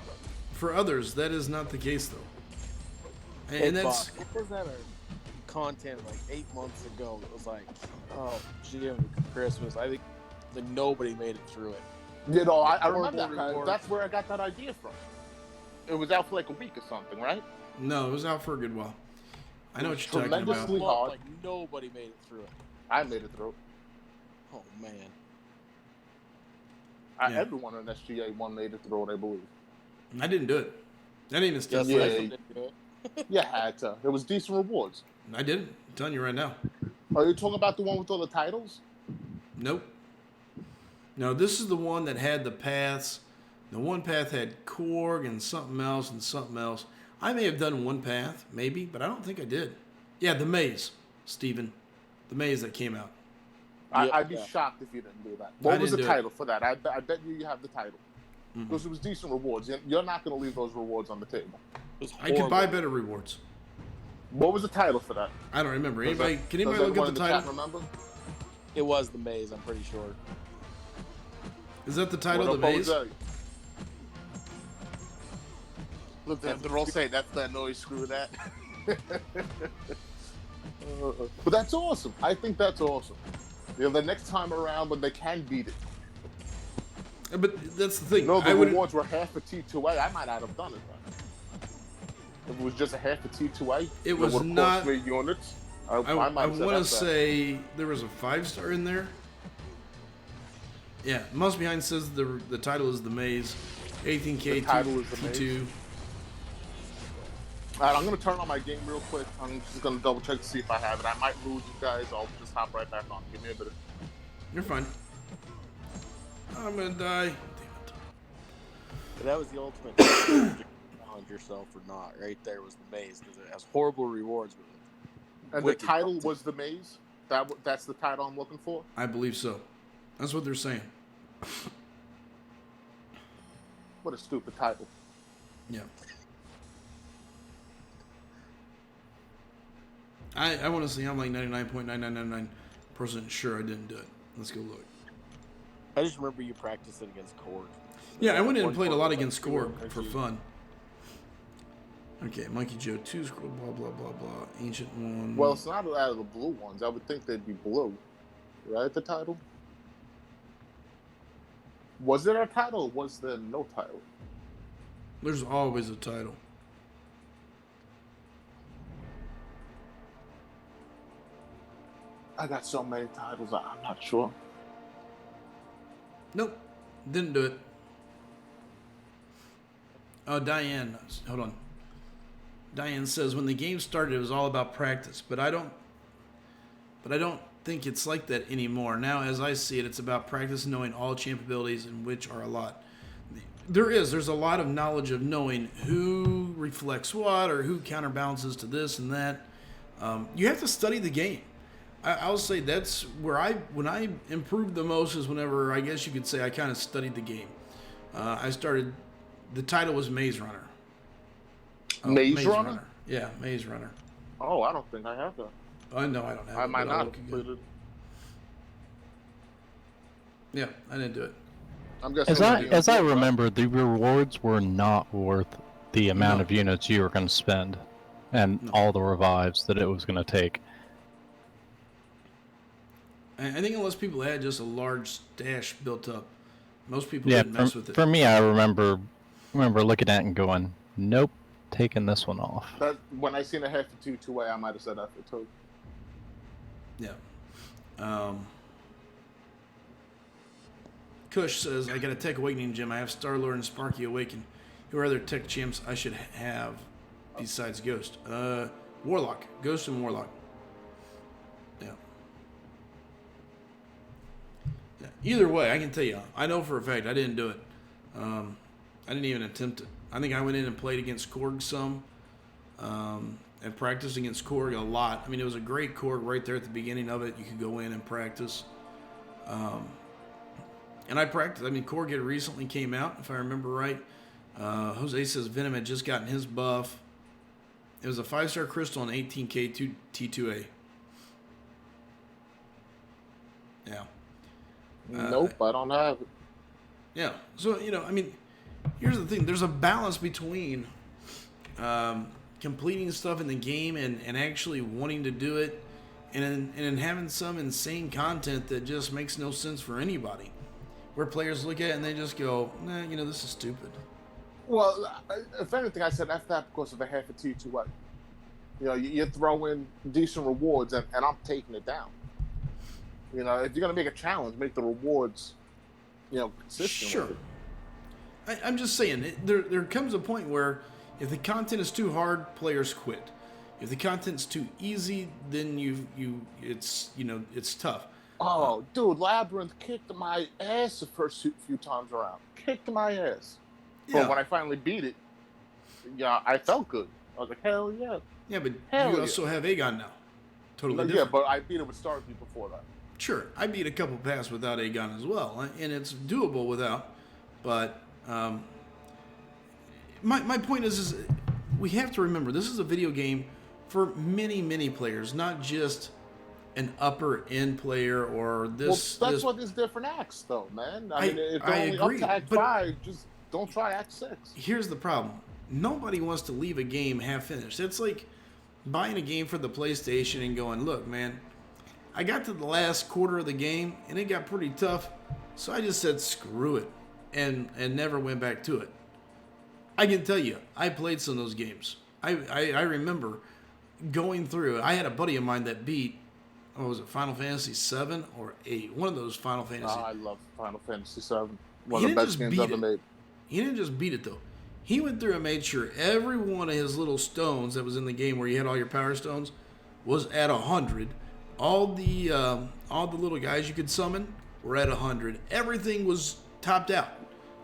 For others, that is not the case, though. And that's... What was that content like 8 months ago? It was like, oh, Jim, Christmas. I think that nobody made it through it. I remember that. That's where I got that idea from. It was out for like a week or something, right? No, it was out for a good while. I know what you're talking about. Tremendously hard. Like nobody made it through it. I made it through. Oh man. Everyone in SGA 1 made it through it, I believe. I didn't do it. I didn't even start. You had to. There was decent rewards. I didn't. I'm telling you right now. Are you talking about the one with all the titles? Nope. No, this is the one that had the paths. The one path had Korg and something else and something else. I may have done one path, maybe, but I don't think I did. Yeah, the maze, Steven. The maze that came out. I'd be shocked if you didn't do that. What was the title for that? I bet you have the title. Because it was decent rewards. You're not going to leave those rewards on the table. I could buy better rewards. What was the title for that? I don't remember. Can anybody look at the title? Remember? It was the maze, I'm pretty sure. Is that the title of the maze? Look, they're all saying that's that noise, screw that. But that's awesome. I think that's awesome. The next time around when they can beat it. But that's the thing. The rewards were half a T2A. I might not have done it then. If it was just a half a T2A, it was not 3 units. I want to say there was a 5-star in there. Yeah, Mouse Behind says the title is The Maze. 18K T2. Alright, I'm going to turn on my game real quick. I'm just going to double check to see if I have it. I might lose you guys. I'll just hop right back on. Give me a bit. You're fine. I'm going to die. Damn it. But that was the ultimate challenge yourself or not. Right there was the maze because it has horrible rewards with it. And the title was The Maze? That's the title I'm looking for? I believe so. That's what they're saying. What a stupid title. Yeah. I want to say I'm like 99.9999% sure I didn't do it. Let's go look. I just remember you practicing against Korg. Yeah, I went in and played a lot against Korg for fun. Okay, Monkey Joe 2, scroll, blah, blah, blah, blah. Ancient 1. Well, it's not out of the blue ones. I would think they'd be blue. Right, the title? Was there a title or was there no title? There's always a title. I got so many titles, I'm not sure. Nope. Didn't do it. Oh, Diane. Hold on. Diane says, when the game started, it was all about practice. But I don't think it's like that anymore. Now, as I see it, it's about practice and knowing all champ abilities, and which are a lot. There's a lot of knowledge of knowing who reflects what or who counterbalances to this and that. You have to study the game. I'll say that's where when I improved the most is whenever, I guess you could say, I kind of studied the game. The title was Maze Runner. Maze Runner? Yeah, Maze Runner. Oh, I don't think I have that. No, I don't have it. I might not have completed. Yeah, I didn't do it. I'm guessing as I remember, the rewards were not worth the amount of units you were going to spend and all the revives that it was going to take. I think unless people had just a large stash built up, most people didn't mess with it. For me, I remember looking at it and going, nope, taking this one off. When I seen a half a 2-2A, I might have said that for 2. Yeah. Kush says, I got a Tech Awakening gym. I have Star-Lord and Sparky Awaken. Who are other Tech champs I should have besides Ghost? Warlock. Ghost and Warlock. Yeah. Either way, I can tell you, I know for a fact I didn't do it. I didn't even attempt it. I think I went in and played against Korg some, and practiced against Korg a lot. I mean, it was a great Korg right there at the beginning of it. You could go in and practice. And I practiced. I mean, Korg had recently came out, if I remember right. Jose says Venom had just gotten his buff. It was a 5-star crystal and 18K T2A. Yeah. Nope, I don't have it. Yeah. So, I mean, here's the thing. There's a balance between completing stuff in the game and actually wanting to do it and having some insane content that just makes no sense for anybody. Where players look at it and they just go, nah, this is stupid. Well, if anything, I said F that because of a half a T2A. You throw in decent rewards, and I'm taking it down. If you're going to make a challenge, make the rewards, consistent. Sure. With it. I'm just saying, there comes a point where if the content is too hard, players quit. If the content's too easy, then it's tough. Oh, dude, Labyrinth kicked my ass the first few times around. Kicked my ass. Yeah. But when I finally beat it, I felt good. I was like, hell yeah. Yeah, but Hell you also have Aegon now. Totally different. Yeah, but I beat it with Starfleet before that. Sure, I beat a couple paths without Aegon as well, and it's doable without. But my point is we have to remember this is a video game for many, many players, not just an upper end player or this. Well, that's what is different acts, though, man. I mean, if they're I only agree, up to Act 5, just don't try Act 6. Here's the problem: nobody wants to leave a game half finished. It's like buying a game for the PlayStation and going, "Look, man, I got to the last quarter of the game and it got pretty tough, so I just said screw it and never went back to it." I can tell you, I played some of those games. I remember going through. I had a buddy of mine that beat, what was it, Final Fantasy 7 or 8? One of those Final Fantasy. I love Final Fantasy 7. One of the best games ever made. He didn't just beat it though. He went through and made sure every one of his little stones that was in the game where you had all your power stones was at 100. All the little guys you could summon were at 100. Everything was topped out.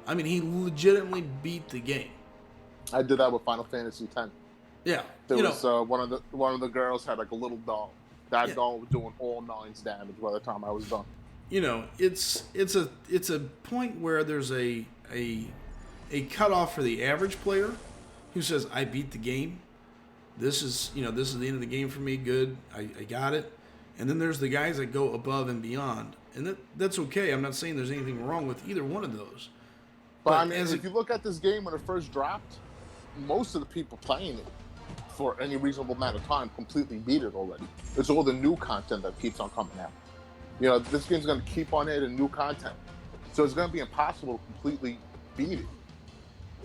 I mean, he legitimately beat the game. I did that with Final Fantasy 10. Yeah, There was one of the girls had like a little doll. That doll was doing all 9's damage by the time I was done. It's a point where there's a cutoff for the average player who says, I beat the game. This is the end of the game for me. Good, I got it. And then there's the guys that go above and beyond, and that's okay. I'm not saying there's anything wrong with either one of those. But I mean, if you look at this game when it first dropped, most of the people playing it for any reasonable amount of time completely beat it already. It's all the new content that keeps on coming out. This game's going to keep on adding new content, so it's going to be impossible to completely beat it.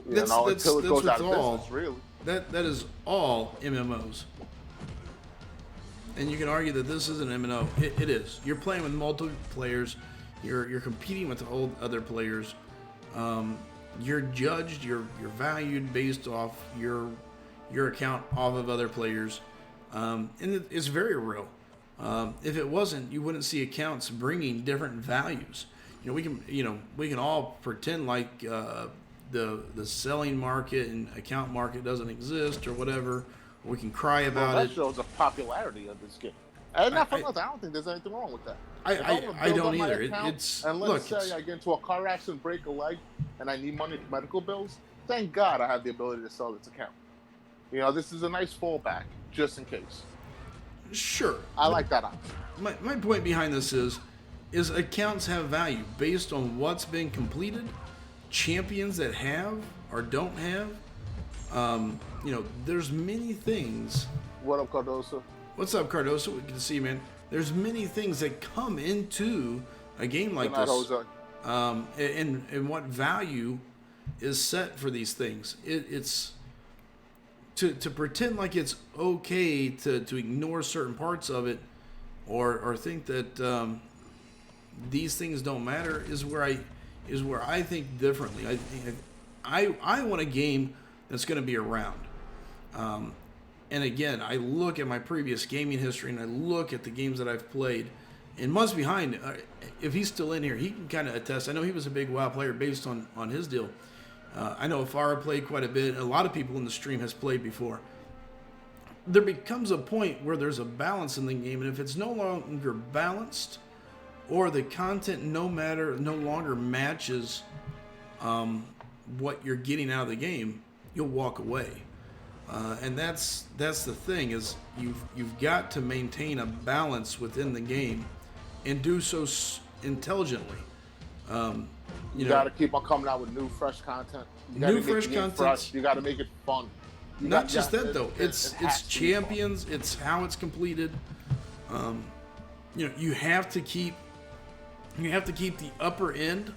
Until it goes out of business, really. That is all MMOs. And you can argue that this is an MMO. It is. You're playing with multiple players. You're competing with other players. You're judged. You're valued based off your account off of other players, and it's very real. If it wasn't, you wouldn't see accounts bringing different values. We can all pretend like the selling market and account market doesn't exist or whatever. We can cry about that shows the popularity of this game. And I don't think there's anything wrong with that. I don't either. Let's say I get into a car accident, break a leg, and I need money for medical bills. Thank God I have the ability to sell this account. This is a nice fallback, just in case. Sure. I like that option. My point behind this is accounts have value based on what's been completed, champions that have or don't have. There's many things. What up, Cardoso? What's up, Cardoso? Good to see you, man. There's many things that come into a game like this. Jose. And what value is set for these things. It's to pretend like it's okay to ignore certain parts of it or think that these things don't matter is where I think differently. I want a game that's going to be around. And again, I look at my previous gaming history and I look at the games that I've played, And months behind, if he's still in here, he can kind of attest. I know he was a big WoW player based on his deal. I know Afara played quite a bit. A lot of people in the stream has played before. There becomes a point where there's a balance in the game, and if it's no longer balanced, or the content no longer matches what you're getting out of the game, you'll walk away. And that's the thing, is you've got to maintain a balance within the game, and do so intelligently. You got to keep on coming out with new, fresh content. You gotta New, make fresh the game content. fresh. You got to make it fun. Not just that though. It's champions. It's how it's completed. You have to keep the upper end.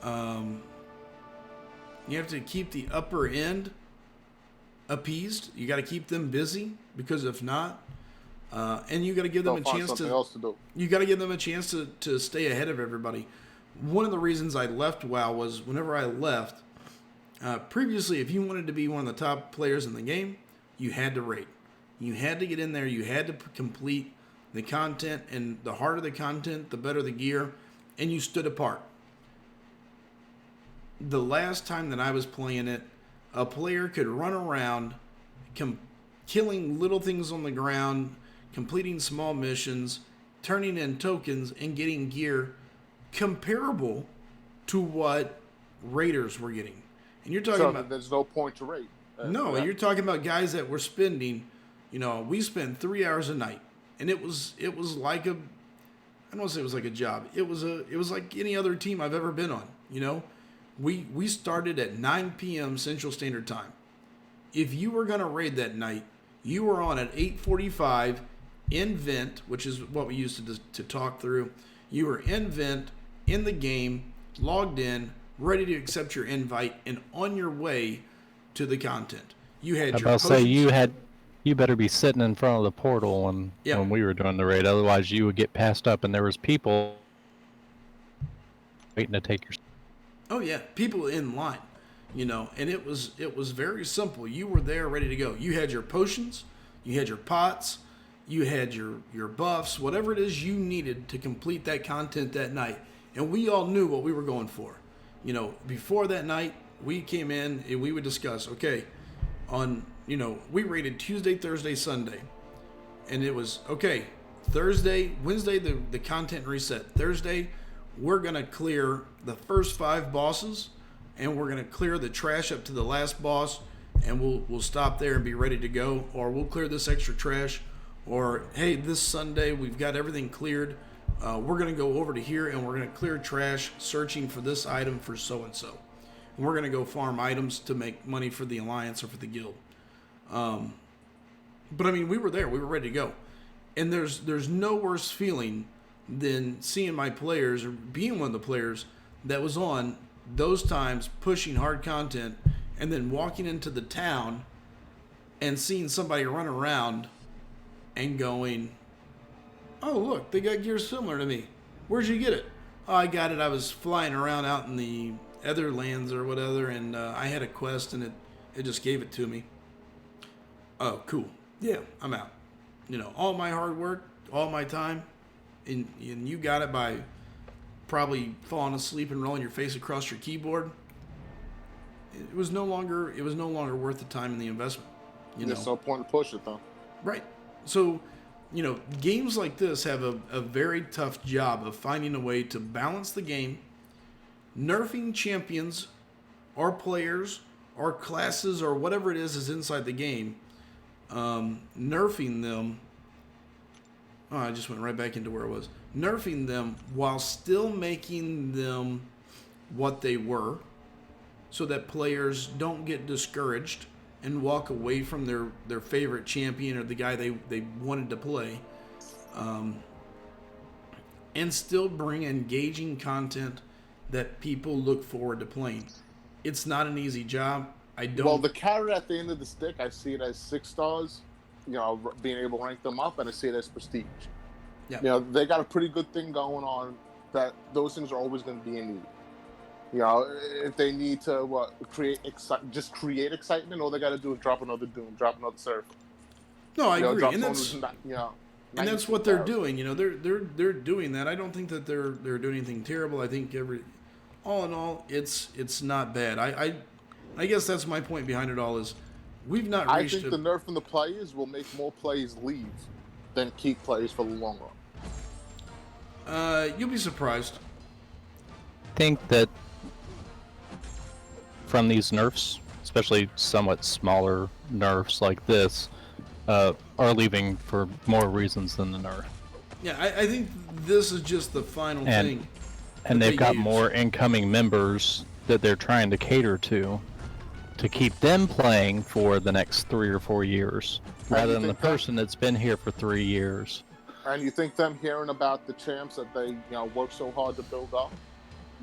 You have to keep the upper end appeased. You got to keep them busy, because if not, and you got to give them a chance to do. You got to give them a chance to stay ahead of everybody. One of the reasons I left WoW was whenever I left, previously, if you wanted to be one of the top players in the game, you had to rate. You had to get in there. You had to complete the content, and the harder the content, the better the gear, and you stood apart. The last time that I was playing it, a player could run around, killing little things on the ground, completing small missions, turning in tokens, and getting gear comparable to what raiders were getting. And you're talking about, there's no point to rate. You're talking about guys that were spending, we spent 3 hours a night, and it was like I don't want to say it was like a job. It was like any other team I've ever been on. We started at 9 p.m. Central Standard Time. If you were going to raid that night, you were on at 8:45 in Vent, which is what we used to talk through. You were in Vent, in the game, logged in, ready to accept your invite, and on your way to the content. You had your potions. You better be sitting in front of the portal when we were doing the raid. Otherwise, you would get passed up, and there was people waiting to take your. Oh yeah, people in line, and it was very simple. You were there ready to go. You had your potions, you had your pots, you had your buffs, whatever it is you needed to complete that content that night. And we all knew what we were going for. Before that night, we came in and we would discuss, okay, we rated Tuesday, Thursday, Sunday. And it was, okay, Wednesday, the content reset. Thursday, we're going to clear the first 5 bosses, and we're going to clear the trash up to the last boss, and we'll stop there and be ready to go. Or we'll clear this extra trash. Or, hey, this Sunday, we've got everything cleared. We're going to go over to here, and we're going to clear trash searching for this item for so-and-so. And we're going to go farm items to make money for the Alliance or for the guild. But, I mean, we were there. We were ready to go. And there's no worse feeling than seeing my players, or being one of the players that was on those times pushing hard content, and then walking into the town and seeing somebody run around and going, oh, look, they got gear similar to me. Where'd you get it? Oh, I got it. I was flying around out in the other lands or whatever, and I had a quest, and it just gave it to me. Oh, cool. Yeah, I'm out. All my hard work, all my time, and you got it by probably falling asleep and rolling your face across your keyboard. It was no longer worth the time and the investment. There's no point to push it, though. Right. So, games like this have a very tough job of finding a way to balance the game, nerfing champions or players or classes or whatever it is inside the game, nerfing them. Oh, I just went right back into where it was. Nerfing them while still making them what they were, so that players don't get discouraged and walk away from their favorite champion or the guy they wanted to play, and still bring engaging content that people look forward to playing. It's not an easy job. Well, the carrot at the end of the stick, I see it as 6 stars, being able to rank them up, and I see it as prestige. Yeah. They got a pretty good thing going on, that those things are always going to be in need. If they need to create excitement, all they got to do is drop another Doom, drop another Surf. No, I agree. Drop And that's, And that's what they're doing. You know, they're doing that. I don't think that they're doing anything terrible. I think all in all, it's not bad. I guess that's my point behind it all is we've not reached. I think the nerf in the players will make more players leave than keep players for the long run. You'll be surprised. I think that from these nerfs, especially somewhat smaller nerfs like this, are leaving for more reasons than the nerf. Yeah, I think this is just the final thing. And they've got more incoming members that they're trying to cater to keep them playing for the next 3 or 4 years, rather than the person that's been here for 3 years. And you think them hearing about the champs that they work so hard to build up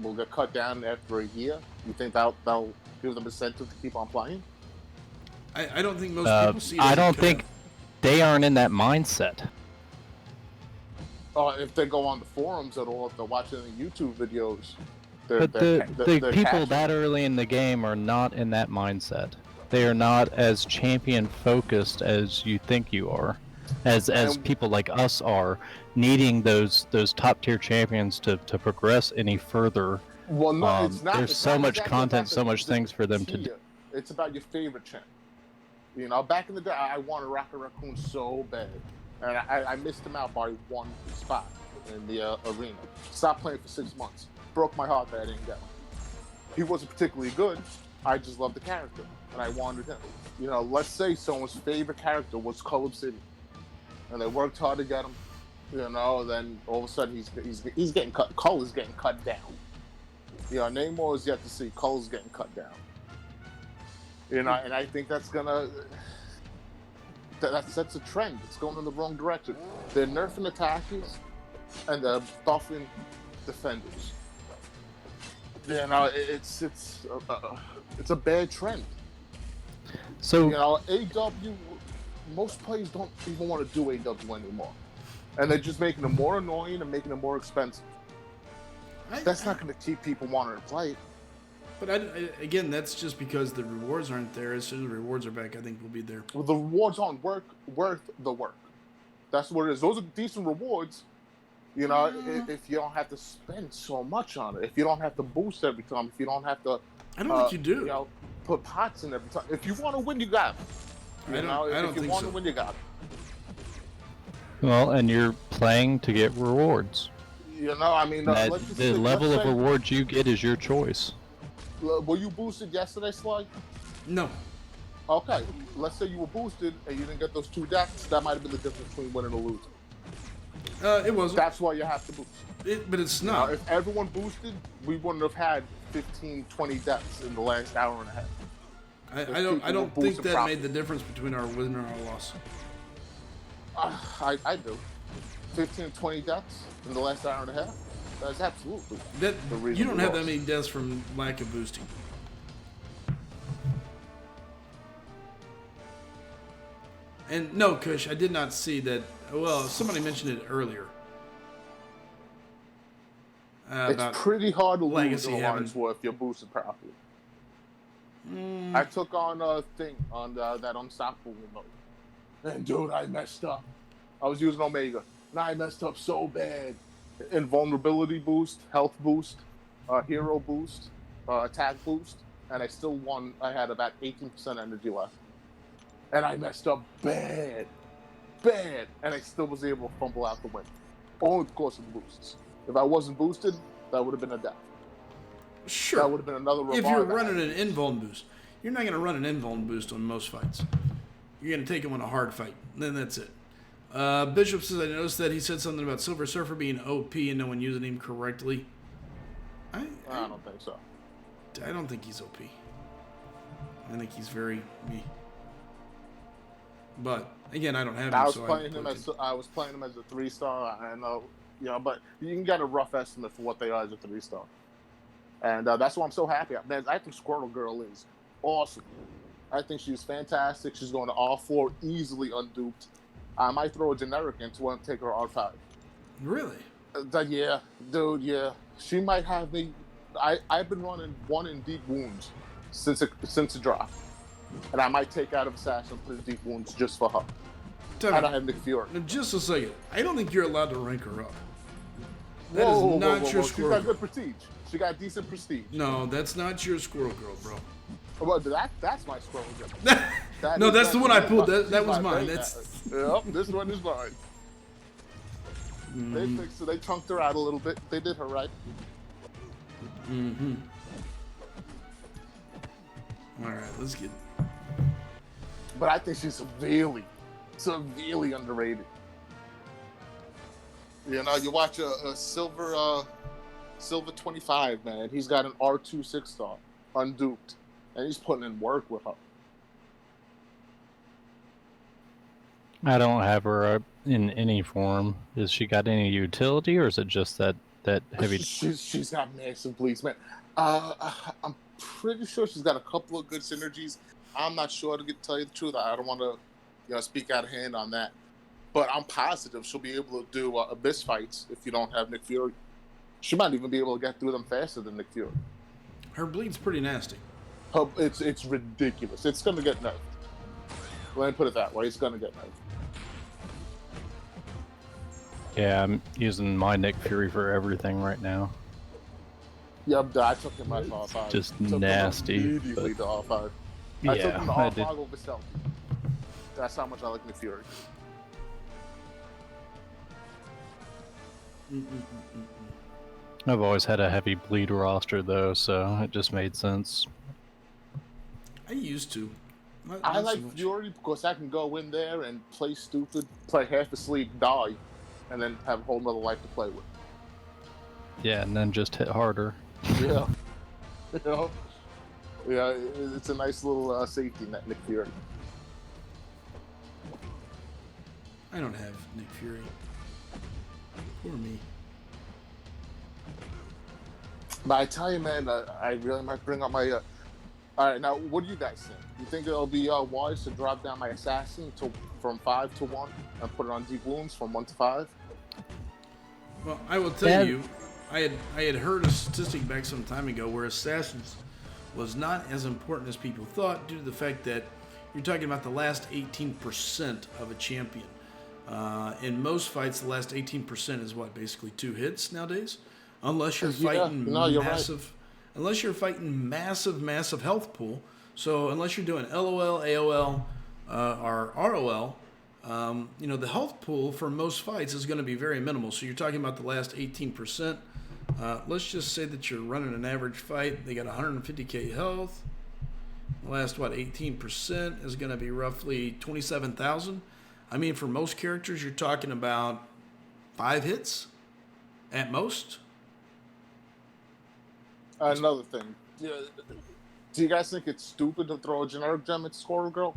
will get cut down after a year? You think that'll give them incentive to keep on playing? I don't think most people see it. I don't think they aren't in that mindset. If they go on the forums at all, if they're watching the YouTube videos, But the people that early in the game are not in that mindset. They are not as champion focused as you think you are, as people like us are, needing those top tier champions to progress any further. Well, no, it's not. There's so much content, so much things for them to do. It's about your favorite champ. You know, back in the day, I wanted Rocket Raccoon so bad, and I missed him out by one spot in the arena. Stopped playing for 6 months. Broke my heart that I didn't get him. He wasn't particularly good. I just loved the character, and I wanted him. You know, let's say someone's favorite character was Color City, and they worked hard to get him. You know, then all of a sudden he's getting cut. Color's getting cut down. You know, Namor is yet to see. Color's getting cut down. You know, and I think that's gonna. That's a trend. It's going in the wrong direction. They're nerfing attackers, and they're buffing defenders. You know, it's a bad trend. So, you know, AW, most players don't even want to do AW anymore, and they're just making it more annoying and making it more expensive. That's not going to keep people wanting to play it. But again, that's just because the rewards aren't there. As soon as the rewards are back, I think we'll be there. Well, the rewards aren't worth the work. That's what it is. Those are decent rewards. You know, if you don't have to spend so much on it, if you don't have to boost every time, if you don't have to, I don't think you do. You know, put pots in every time. If you want to win, you got it. I don't if you think want so. to win, you got it. well, and you're playing to get rewards. You know, I mean, The level of rewards you get is your choice. Were you boosted yesterday, Sly? No. Okay, let's say you were boosted and you didn't get those 2 deaths. That might have been the difference between winning or losing. It wasn't. That's why you have to boost. But it's not. If everyone boosted, we wouldn't have had 15, 20 deaths in the last hour and a half. I don't think that made the difference between our win or our loss. I do. 15, 20 deaths in the last hour and a half? That's absolutely the reason. You don't have that lost. many deaths from lack of boosting. And no, Kush, I did not see that. Well, somebody mentioned it earlier. It's pretty hard to lose Legacy in having... Alliance War if you're boosted properly. I took on a thing on that Unstoppable mode. And dude, I messed up. I was using Omega. And I messed up so bad. Invulnerability boost, health boost, hero boost, attack boost. And I still won. I had about 18% energy left. And I messed up bad. And I still was able to fumble out the win. Only because of the boosts. If I wasn't boosted, that would have been a death. Sure. That would have been another revive. If you're running an invuln boost, you're not going to run an invuln boost on most fights. You're going to take him on a hard fight. Then that's it. Bishop says, I noticed that he said something about Silver Surfer being OP and no one using him correctly. I don't think so. I don't think he's OP. I think he's very me. But again, I don't have him. I was playing him as a 3-star. I know, but you can get a rough estimate for what they are as a 3-star. And that's why I'm so happy. Man, I think Squirtle Girl is awesome. I think she's fantastic. She's going to R4 easily unduped. I might throw a generic into her and take her R5. Really? Yeah, dude, yeah. She might have me. I've been running 1 in deep wounds since the drop. And I might take out of Assassin and put in deep wounds just for her. time I out. don't have Nick Fury. Now, just a second. I don't think you're allowed to rank her up. That is not your She's Squirrel got Girl. good prestige. She got decent prestige. No, that's not your Squirrel Girl, bro. Well, that's my Squirrel Girl. No, that's the one I pulled. She's That was my mine. main That's. Yep, this one is mine. They fixed it. They chunked her out a little bit. They did her right. Mm-hmm. All right, let's get. But I think she's severely underrated. You know, you watch a Silver 25, man. He's got an R2 6-star, unduped, and he's putting in work with her. I don't have her in any form. Has she got any utility, or is it just that heavy? She's got massive bleeds, man. I'm pretty sure she's got a couple of good synergies. I'm not sure to tell you the truth. I don't want to, speak out of hand on that. But I'm positive she'll be able to do abyss fights if you don't have Nick Fury. She might even be able to get through them faster than Nick Fury. Her bleed's pretty nasty. It's ridiculous. It's going to get nerfed. Let me put it that way. It's going to get nerfed. Yeah, I'm using my Nick Fury for everything right now. Yep, I took him at R5. Just Took him nasty, immediately to R5. I took him to I R5 did. over Stealth. That's how much I like Nick Fury. I've always had a heavy bleed roster though, so it just made sense. I used to. I Not like so much. Fury because I can go in there and play stupid, play half asleep, die, and then have a whole nother life to play with. Yeah, and then just hit harder. Yeah. Yeah, it's a nice little safety net, Nick Fury. I don't have Nick Fury. Poor me. But I tell you, man, I really might bring up my. All right, now what do you guys think? You think it'll be wise to drop down my assassin from 5 to 1 and put it on deep wounds from 1 to 5? Well, I will tell you, I had heard a statistic back some time ago where assassins was not as important as people thought due to the fact that you're talking about the last 18% of a champion. In most fights, the last 18% is what, basically 2 hits nowadays, unless you're fighting massive. Unless you're fighting massive health pool. So unless you're doing LOL, AOL, or ROL, the health pool for most fights is going to be very minimal. So you're talking about the last 18%. Let's just say that you're running an average fight. They got 150k health. The last 18% is going to be roughly 27,000. I mean, for most characters, you're talking about 5 hits at most. Another thing. Do you guys think it's stupid to throw a generic gem at Squirrel Girl?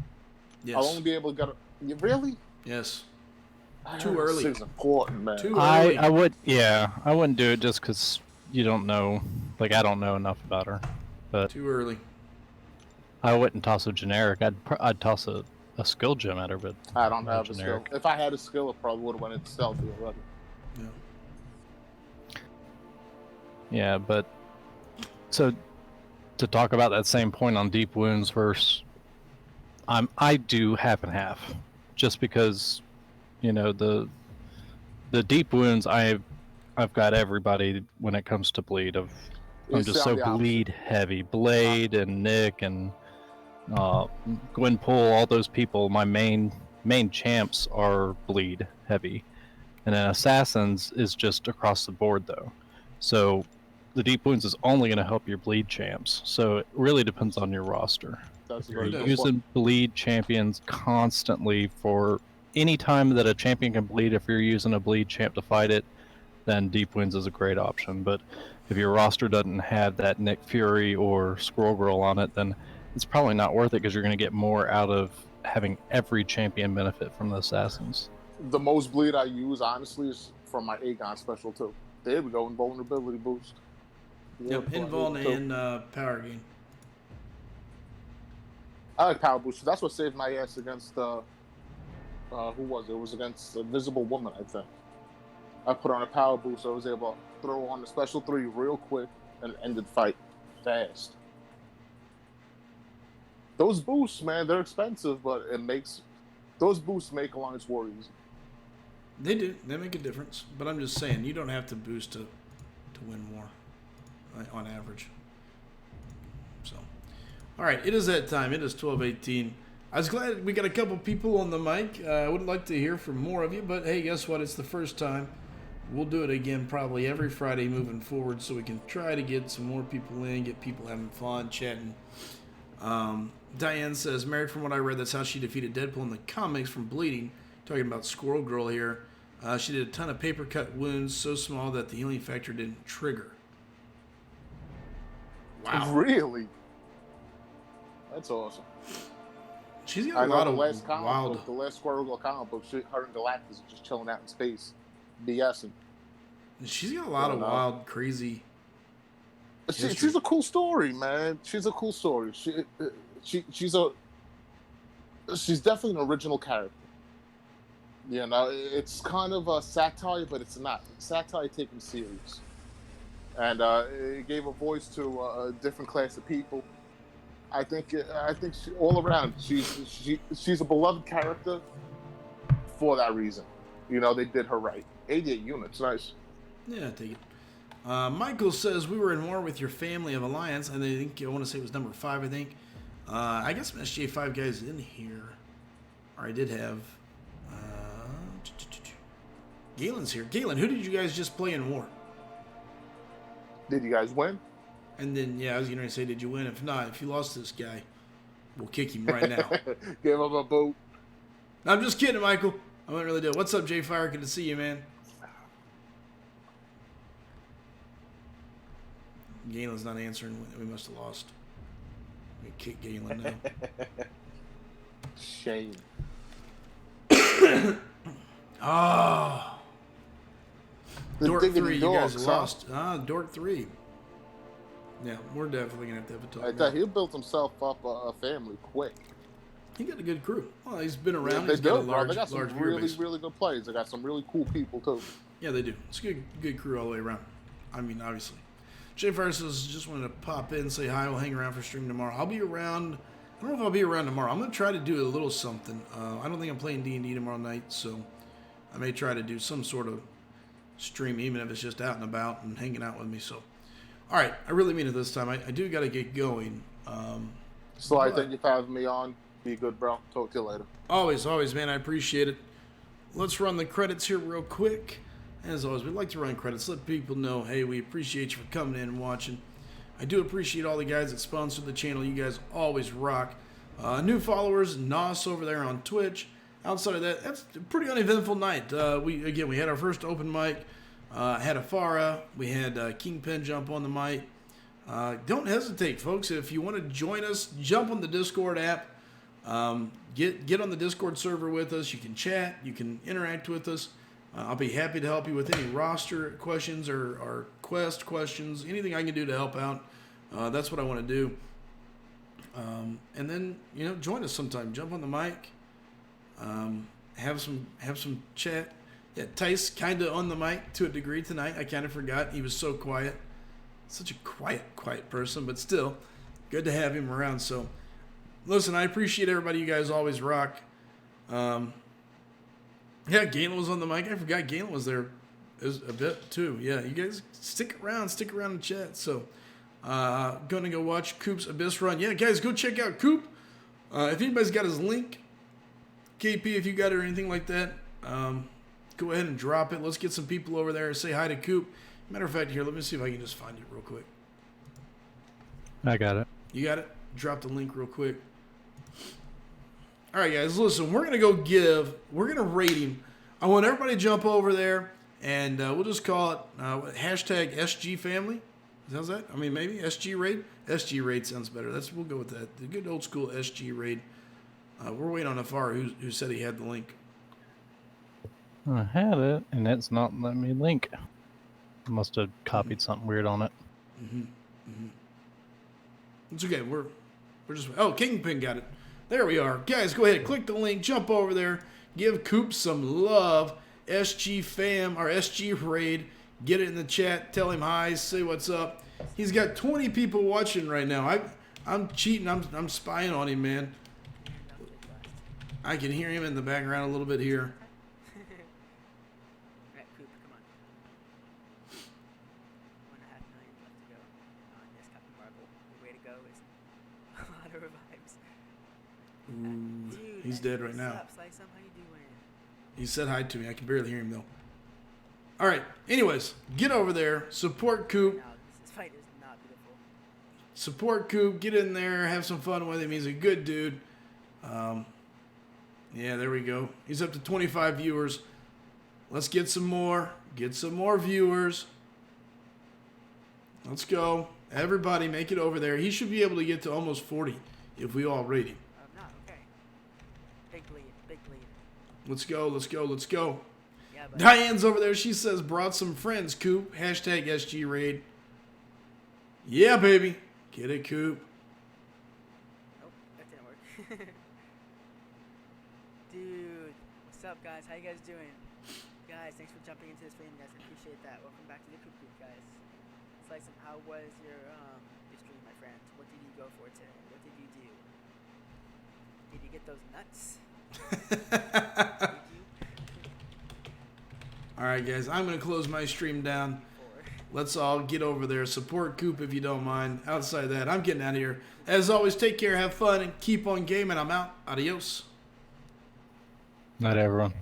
Yes. I'll only be able to get it. Really? Yes. Too early. This is important, man. Too early. I wouldn't do it just because you don't know. Like, I don't know enough about her, but Too early. I wouldn't toss a generic. I'd toss a skill gem at her, but I don't not have a generic. skill. If I had a skill, it probably would have went into stealthy already. Yeah. Yeah, but so to talk about that same point on deep wounds versus I do half and half, just because the deep wounds I've got everybody when it comes to bleed. I'm just so bleed heavy. Blade and Nick and Gwenpool, all those people. My main champs are bleed heavy, and then assassins is just across the board though. So the deep wounds is only going to help your bleed champs. So it really depends on your roster. That's You're very good using bleed champions constantly for any time that a champion can bleed. If you're using a bleed champ to fight it, then deep wounds is a great option. But if your roster doesn't have that Nick Fury or Squirrel Girl on it, then it's probably not worth it because you're going to get more out of having every champion benefit from the assassins. The most bleed I use, honestly, is from my Aegon special too. There we go, invulnerability boost. Yep, invuln and power gain. I like power boost. That's what saved my ass against who was it? It was against Invisible Woman, I think. I put on a power boost, so I was able to throw on the special 3 real quick and end the fight fast. Those boosts, man, they're expensive, but it makes those boosts make Alliance War easy. They do. They make a difference. But I'm just saying, you don't have to boost to win war, on average. So, all right, it is that time. It is 12:18. I was glad we got a couple people on the mic. I would like to hear from more of you, but hey, guess what? It's the first time. We'll do it again probably every Friday moving forward, so we can try to get some more people in, get people having fun, chatting. Diane says, Mary, from what I read, that's how she defeated Deadpool in the comics from bleeding. Talking about Squirrel Girl here. She did a ton of paper cut wounds so small that the healing factor didn't trigger. Wow. Really? That's awesome. She's got a lot of wild... The last Squirrel Girl comic book, her and Galactus are just chilling out in space. BSing. She's got a lot of wild, crazy... She's a cool story, man. She's a cool story. She's definitely an original character. You know, it's kind of a satire, but it's not. Satire taken serious. And it gave a voice to a different class of people. I think she, all around, she's a beloved character for that reason. You know, they did her right. 88 units, nice. Yeah, take it. Michael says, we were in war with your family of Alliance, and I want to say it was number 5, I think. I got some SGA5 guys in here. Or I did have... Galen's here. Galen, who did you guys just play in war? Did you guys win? And then, yeah, I was going to say, did you win? If not, if you lost this guy, we'll kick him right now. Give him a boot. I'm just kidding, Michael. I wouldn't really do it. What's up, Jay Fire? Good to see you, man. Galen's not answering. We must have lost. We kick Galen now. Shame. Oh. Dork 3, you guys dorks, lost. Dork 3. Yeah, we're definitely going to have to talk about he built himself up a family quick. He got a good crew. Well, he's been around. Yeah, he's got a large, they got some really, base. really good players. They got some really cool people, too. Yeah, they do. It's a good crew all the way around. I mean, obviously. Jay Fire says, just wanted to pop in, say hi. We'll hang around for stream tomorrow. I'll be around. I don't know if I'll be around tomorrow. I'm going to try to do a little something. I don't think I'm playing D&D tomorrow night, so I may try to do some sort of stream, even if it's just out and about and hanging out with me. So, all right, I really mean it this time. I do got to get going. So thank you for having me on. Be good, bro. Talk to you later. Always, man. I appreciate it. Let's run the credits here real quick. As always, we'd like to run credits. Let people know, hey, we appreciate you for coming in and watching. I do appreciate all the guys that sponsor the channel. You guys always rock. New followers, Nos over there on Twitch. Outside of that, that's a pretty uneventful night. We had our first open mic. Had a Farah. We had Kingpin jump on the mic. Don't hesitate, folks. If you want to join us, jump on the Discord app. Get on the Discord server with us. You can chat. You can interact with us. I'll be happy to help you with any roster questions or quest questions. Anything I can do to help out. That's what I want to do. And then, join us sometime. Jump on the mic. Have some chat. Yeah, Tice kind of on the mic to a degree tonight. I kind of forgot. He was so quiet. Such a quiet person, but still good to have him around. So, listen, I appreciate everybody. You guys always rock. Yeah, Galen was on the mic. I forgot Galen was there a bit too. Yeah, you guys stick around and chat. So, gonna go watch Coop's Abyss run. Yeah, guys, go check out Coop. If anybody's got his link, KP, if you got it or anything like that, go ahead and drop it. Let's get some people over there and say hi to Coop. Matter of fact, here, let me see if I can just find it real quick. I got it. You got it? Drop the link real quick. All right, guys, listen, we're going to rate him. I want everybody to jump over there, and we'll just call it hashtag SG family. Sounds that? I mean, maybe SG raid? SG raid sounds better. We'll go with that. The good old school SG raid. We're waiting on Afar, who said he had the link. I had it, and it's not letting me link. I must have copied something weird on it. It's okay. We're just... Oh, Kingpin got it. There we are. Guys, go ahead. Click the link. Jump over there. Give Coop some love. SG fam, or SG raid. Get it in the chat. Tell him hi. Say what's up. He's got 20 people watching right now. I'm cheating. I'm spying on him, man. I can hear him in the background a little bit here. Alright, Coop, come on. 1.5 million left to go on this Captain Marvel. The way to go is a lot of revives. Ooh, Dude, he's man, dead right now. What's up, Slice? How you doing? He said hi to me. I can barely hear him though. All right. Anyways, get over there. Support Coop. No, this fight is not beautiful. Support Coop. Get in there. Have some fun with him. He's a good dude. Yeah, there we go. He's up to 25 viewers. Let's get some more. Get some more viewers. Let's go. Everybody make it over there. He should be able to get to almost 40 if we all rate him. No, okay. Big bleed, big bleed. Let's go. Let's go. Let's go. Yeah, but Diane's over there. She says, brought some friends, Coop. Hashtag SG Raid. Yeah, baby. Get it, Coop. nope, that didn't work. Dude, what's up, guys? How you guys doing? Guys, thanks for jumping into this stream, guys. I appreciate that. Welcome back to the Coop Group, guys. Slice, how was your stream, my friend? What did you go for today? What did you do? Did you get those nuts? Did you? All right, guys. I'm going to close my stream down. Let's all get over there. Support Coop if you don't mind. Outside of that, I'm getting out of here. As always, take care, have fun, and keep on gaming. I'm out. Adios. Not everyone.